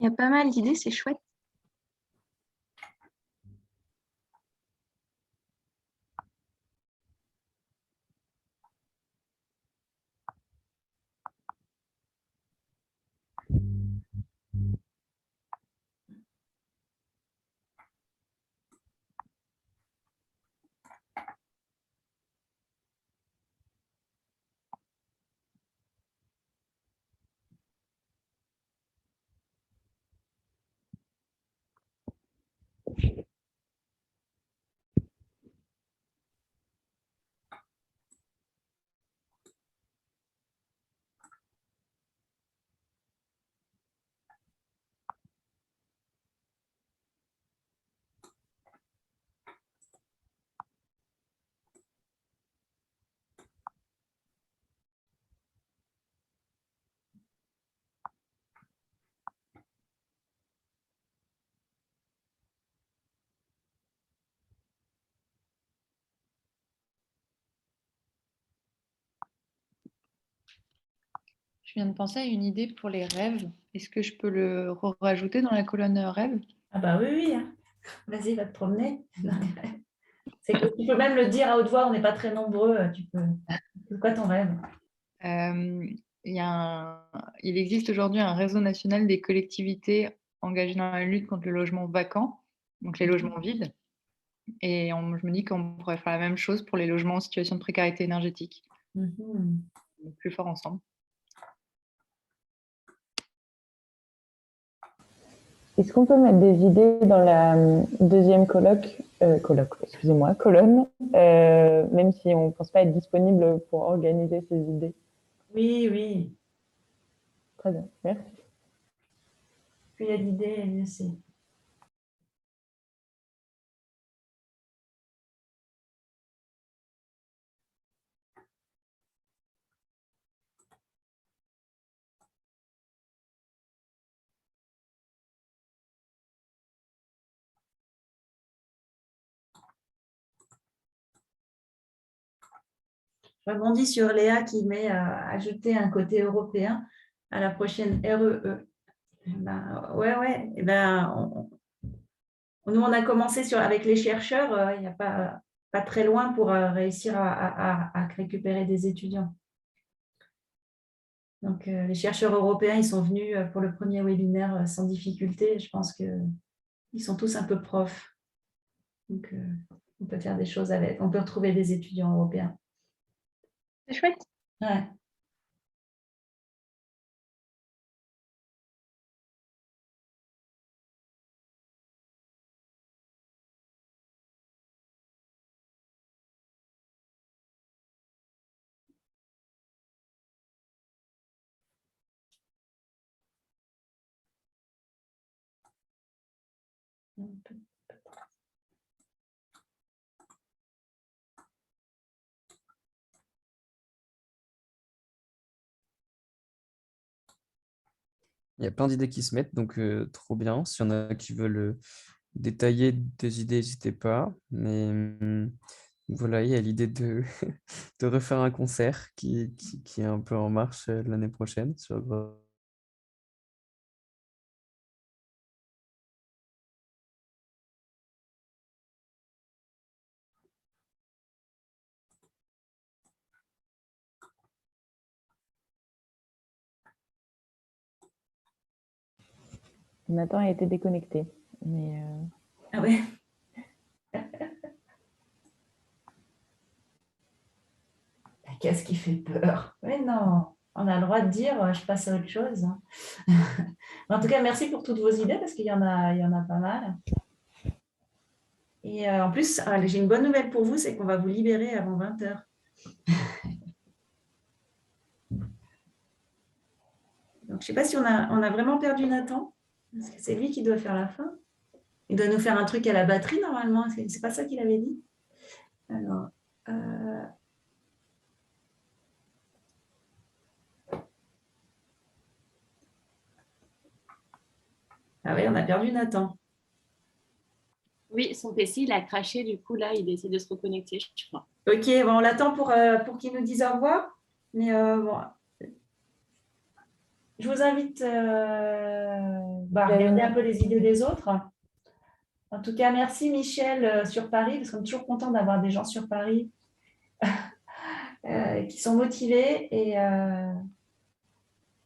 Il y a pas mal d'idées, c'est chouette. viens de penser à une idée pour les rêves. Est-ce que je peux le rajouter dans la colonne rêve? Ah bah oui, oui, hein. Vas-y, va te promener. C'est que tu peux même le dire à haute voix, on n'est pas très nombreux. C'est quoi ton rêve? Il existe aujourd'hui un réseau national des collectivités engagées dans la lutte contre le logement vacant, donc les logements vides. Et je me dis qu'on pourrait faire la même chose pour les logements en situation de précarité énergétique. Plus fort ensemble. Est-ce qu'on peut mettre des idées dans la deuxième colonne, même si on ne pense pas être disponible pour organiser ces idées? Oui, oui. Très bien, merci. Plus il y a d'idées, mieux c'est. Je rebondis sur Léa qui met ajouter un côté européen à la prochaine REE. Ben, ouais. Et ben, nous, on a commencé avec les chercheurs, il n'y a pas très loin pour réussir à récupérer des étudiants. Donc, les chercheurs européens, ils sont venus pour le premier webinaire sans difficulté. Je pense qu'ils sont tous un peu profs. Donc, on peut faire des choses avec. On peut retrouver des étudiants européens. C'est chouette. Ouais. Il y a plein d'idées qui se mettent, donc trop bien. S'il y en a qui veulent détailler des idées, n'hésitez pas. Mais voilà, il y a l'idée de, de refaire un concert qui est un peu en marche l'année prochaine sur Nathan a été déconnecté. Mais Ah ouais. Qu'est-ce qui fait peur? Mais non, on a le droit de dire je passe à autre chose. En tout cas, merci pour toutes vos idées parce qu'il y en a pas mal. Et en plus, j'ai une bonne nouvelle pour vous, c'est qu'on va vous libérer avant 20h. Donc, je ne sais pas si on a vraiment perdu Nathan, parce que c'est lui qui doit faire la fin. Il doit nous faire un truc à la batterie normalement. C'est pas ça qu'il avait dit? Alors, ah oui, on a perdu Nathan. Oui, son PC, il a craché, du coup, là, il essaie de se reconnecter, je crois. Ok, bon, on l'attend pour qu'il nous dise au revoir. Mais bon, je vous invite à regarder un peu les idées des autres. En tout cas, merci Michel sur Paris, parce qu'on est toujours content d'avoir des gens sur Paris qui sont motivés.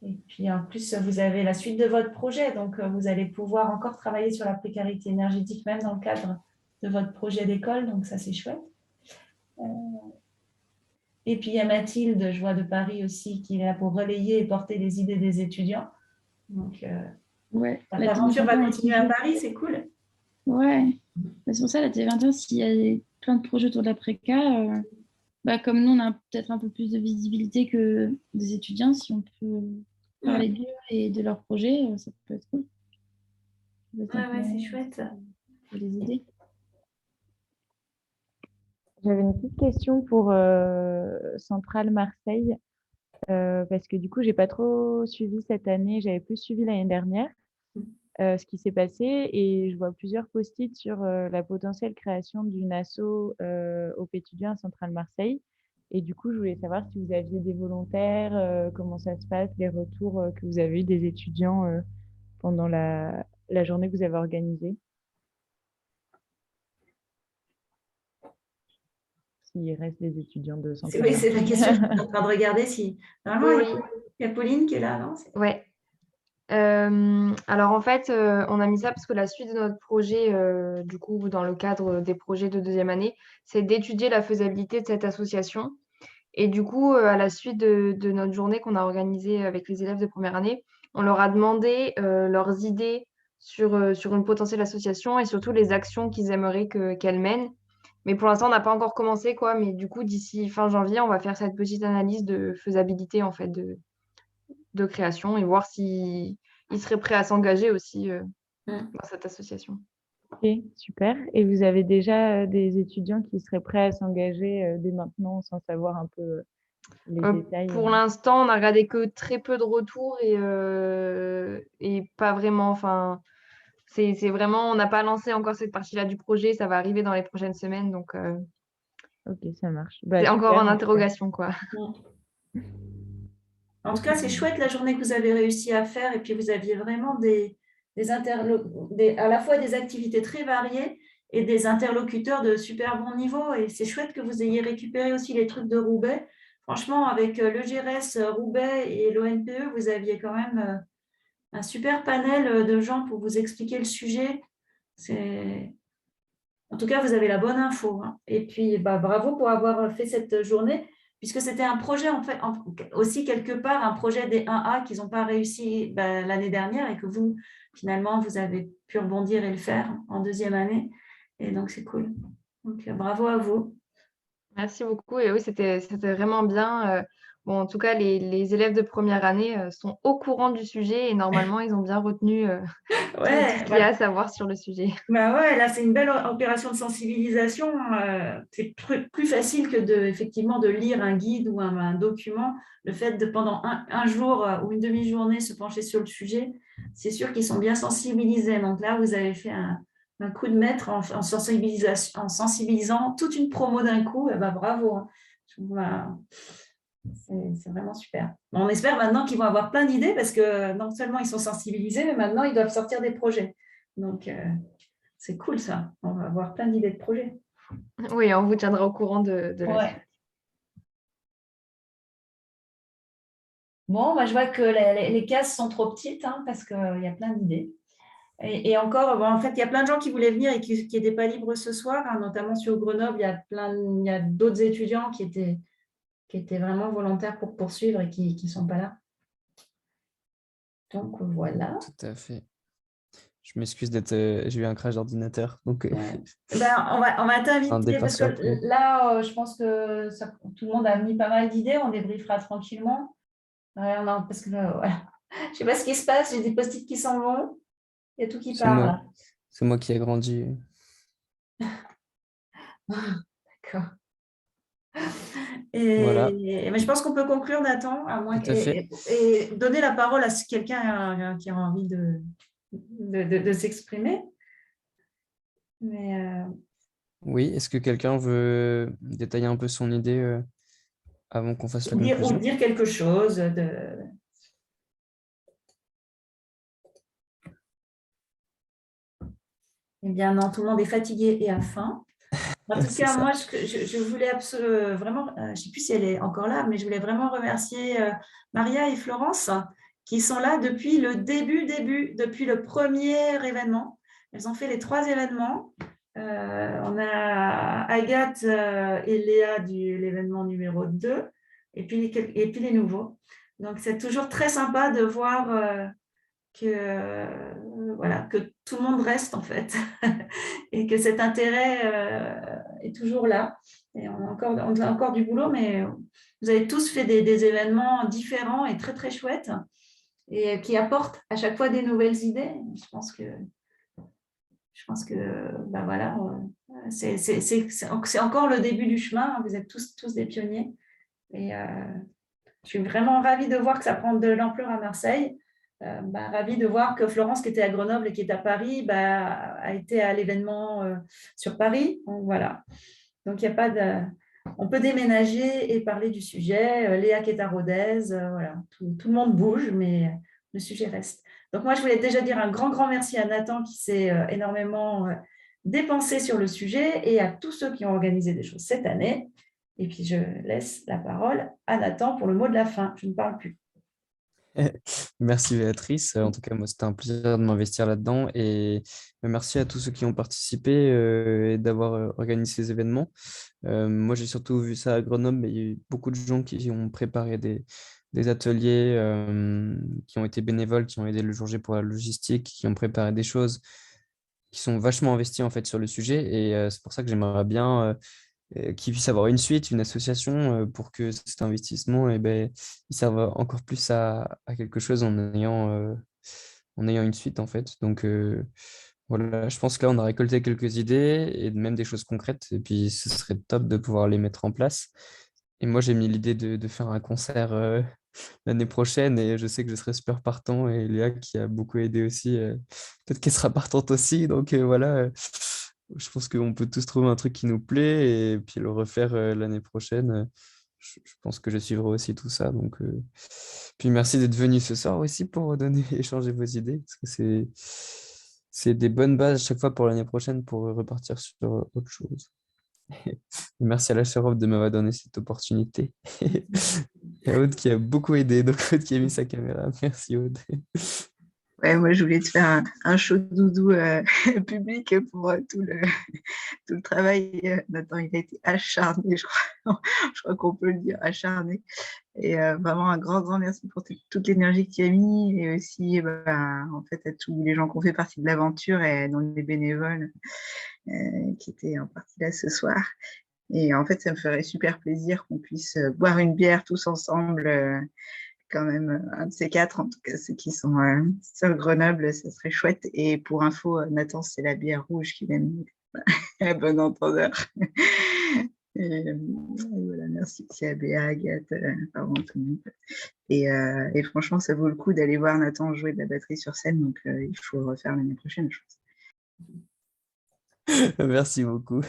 Et puis, en plus, vous avez la suite de votre projet. Donc, vous allez pouvoir encore travailler sur la précarité énergétique, même dans le cadre de votre projet d'école. Donc, ça, c'est chouette. Et puis, il y a Mathilde, je vois de Paris aussi, qui est là pour relayer et porter les idées des étudiants. Donc, ouais, l'aventure va continuer à Paris, c'est cool. Ouais, c'est pour ça, la T21, s'il y a plein de projets autour de la préca, comme nous, on a peut-être un peu plus de visibilité que des étudiants, si on peut parler d'eux et de leurs projets, ça peut être cool. Ouais, c'est chouette. Des idées. j'avais une petite question pour Centrale Marseille, parce que du coup, j'ai pas trop suivi cette année, j'avais plus suivi l'année dernière ce qui s'est passé, et je vois plusieurs post-it sur la potentielle création d'une asso OP étudiant à Centrale Marseille. Et du coup, je voulais savoir si vous aviez des volontaires, comment ça se passe, les retours que vous avez eu des étudiants pendant la journée que vous avez organisée. S'il reste des étudiants de Centrale Oui, c'est la Marseille. question. Je suis en train de regarder si. Normalement, Oui, il y a Pauline qui est là, non? ouais. Alors en fait, on a mis ça parce que la suite de notre projet, du coup, dans le cadre des projets de deuxième année, c'est d'étudier la faisabilité de cette association. Et du coup, à la suite de notre journée qu'on a organisée avec les élèves de première année, on leur a demandé leurs idées sur une potentielle association et surtout les actions qu'ils aimeraient qu'elle mène. Mais pour l'instant, on n'a pas encore commencé, quoi. Mais du coup, d'ici fin janvier, on va faire cette petite analyse de faisabilité, en fait, de création et voir s'ils seraient prêts à s'engager aussi dans cette association. Ok, super. Et vous avez déjà des étudiants qui seraient prêts à s'engager dès maintenant sans savoir un peu les détails? Pour l'instant, on n'a regardé que très peu de retours et pas vraiment. Enfin, c'est vraiment, on n'a pas lancé encore cette partie-là du projet. Ça va arriver dans les prochaines semaines, donc Ok, ça marche. Bah, c'est encore super, en en tout cas. interrogation, quoi. En tout cas, c'est chouette la journée que vous avez réussi à faire. Et puis, vous aviez vraiment à la fois des activités très variées et des interlocuteurs de super bon niveau. Et c'est chouette que vous ayez récupéré aussi les trucs de Roubaix. Franchement, avec le GRS Roubaix et l'ONPE, vous aviez quand même un super panel de gens pour vous expliquer le sujet. En tout cas, vous avez la bonne info. Hein. Et puis, bravo pour avoir fait cette journée, puisque c'était un projet, en fait, aussi quelque part, un projet des 1A qu'ils n'ont pas réussi l'année dernière et que vous, finalement, vous avez pu rebondir et le faire en deuxième année. Et donc, c'est cool. Donc, bravo à vous. Merci beaucoup. Et oui, c'était vraiment bien. Bon, en tout cas, les élèves de première année sont au courant du sujet et normalement, ils ont bien retenu tout ce qu'il y a à savoir sur le sujet. Ouais, là, c'est une belle opération de sensibilisation. C'est plus facile que effectivement de lire un guide ou un document. Le fait de, pendant un jour ou une demi-journée, se pencher sur le sujet, c'est sûr qu'ils sont bien sensibilisés. Donc là, vous avez fait un coup de maître en sensibilisant toute une promo d'un coup. Bravo. Hein. C'est vraiment super. On espère maintenant qu'ils vont avoir plein d'idées parce que non seulement ils sont sensibilisés, mais maintenant ils doivent sortir des projets. Donc, c'est cool ça. On va avoir plein d'idées de projets. Oui, on vous tiendra au courant de la suite. Bon, je vois que les cases sont trop petites hein, parce qu'il y a plein d'idées. Et encore, en fait, il y a plein de gens qui voulaient venir et qui n'étaient pas libres ce soir, hein, notamment sur Grenoble. Il y a d'autres étudiants qui étaient vraiment volontaires pour poursuivre et qui ne sont pas là. Donc, voilà. Tout à fait. Je m'excuse d'être. J'ai eu un crash d'ordinateur. Donc, on va t'inviter parce que là, je pense que tout le monde a mis pas mal d'idées. On débriefera tranquillement. Parce que, voilà. Je ne sais pas ce qui se passe. J'ai des post-it qui s'en vont. Il y a tout qui part. C'est moi qui ai grandi. D'accord. Mais je pense qu'on peut conclure, Nathan, à moins et donner la parole à quelqu'un qui a envie de s'exprimer. Oui, est-ce que quelqu'un veut détailler un peu son idée avant qu'on fasse la conclusion? Ou dire quelque chose Eh bien, non, tout le monde est fatigué et à faim. En tout cas, moi, je voulais vraiment, je ne sais plus si elle est encore là, mais je voulais vraiment remercier Maria et Florence qui sont là depuis le début, depuis le premier événement. Elles ont fait les 3 événements. On a Agathe et Léa de l'événement numéro 2 et puis les nouveaux. Donc, c'est toujours très sympa de voir que tout le monde reste en fait et que cet intérêt est toujours là. Et on a encore du boulot, mais vous avez tous fait des événements différents et très très chouettes et qui apportent à chaque fois des nouvelles idées. Je pense que voilà, c'est encore le début du chemin. Vous êtes tous des pionniers et je suis vraiment ravie de voir que ça prend de l'ampleur à Marseille. Ravie de voir que Florence, qui était à Grenoble et qui est à Paris, a été à l'événement sur Paris. Donc, voilà. Donc, il n'y a pas de... on peut déménager et parler du sujet. Léa qui est à Rodez, voilà, tout le monde bouge, mais le sujet reste. Donc moi, je voulais déjà dire un grand merci à Nathan qui s'est énormément dépensé sur le sujet et à tous ceux qui ont organisé des choses cette année. Et puis, je laisse la parole à Nathan pour le mot de la fin. Je ne parle plus. Merci Béatrice. En tout cas, moi, c'était un plaisir de m'investir là-dedans et merci à tous ceux qui ont participé et d'avoir organisé ces événements. Moi, j'ai surtout vu ça à Grenoble, mais il y a eu beaucoup de gens qui ont préparé des ateliers, qui ont été bénévoles, qui ont aidé le jour J pour la logistique, qui ont préparé des choses, qui sont vachement investis en fait sur le sujet. Et c'est pour ça que j'aimerais bien qu'il puisse avoir une suite, une association pour que cet investissement il serve encore plus à quelque chose en ayant une suite en fait. Donc voilà, je pense que là on a récolté quelques idées et même des choses concrètes et puis ce serait top de pouvoir les mettre en place. Et moi j'ai mis l'idée de faire un concert l'année prochaine et je sais que je serai super partant et Léa qui a beaucoup aidé aussi, peut-être qu'elle sera partante aussi. Donc voilà, je pense qu'on peut tous trouver un truc qui nous plaît et puis le refaire l'année prochaine. Je pense que je suivrai aussi tout ça. Donc, puis merci d'être venu ce soir aussi pour donner, échanger vos idées parce que c'est des bonnes bases chaque fois pour l'année prochaine pour repartir sur autre chose. Et merci à la Chérov de m'avoir donné cette opportunité. Il y a Aude qui a beaucoup aidé, donc Aude qui a mis sa caméra. Merci Aude. Ouais, moi, je voulais te faire un chaud doudou public pour tout le travail. Nathan, il a été acharné, je crois qu'on peut le dire, acharné. Et vraiment un grand merci pour toute l'énergie que tu as mis et aussi en fait, à tous les gens qui ont fait partie de l'aventure et dont les bénévoles qui étaient en partie là ce soir. Et en fait, ça me ferait super plaisir qu'on puisse boire une bière tous ensemble quand même un de ces quatre, en tout cas ceux qui sont sur Grenoble, ça serait chouette. Et pour info, Nathan, c'est la bière rouge qu'il aime à bon entendeur. Et voilà, merci aussi à Béa, Agathe, pardon, tout le monde. Et franchement, ça vaut le coup d'aller voir Nathan jouer de la batterie sur scène, donc il faut le refaire l'année prochaine, je pense. Merci beaucoup.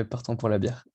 Partons pour la bière.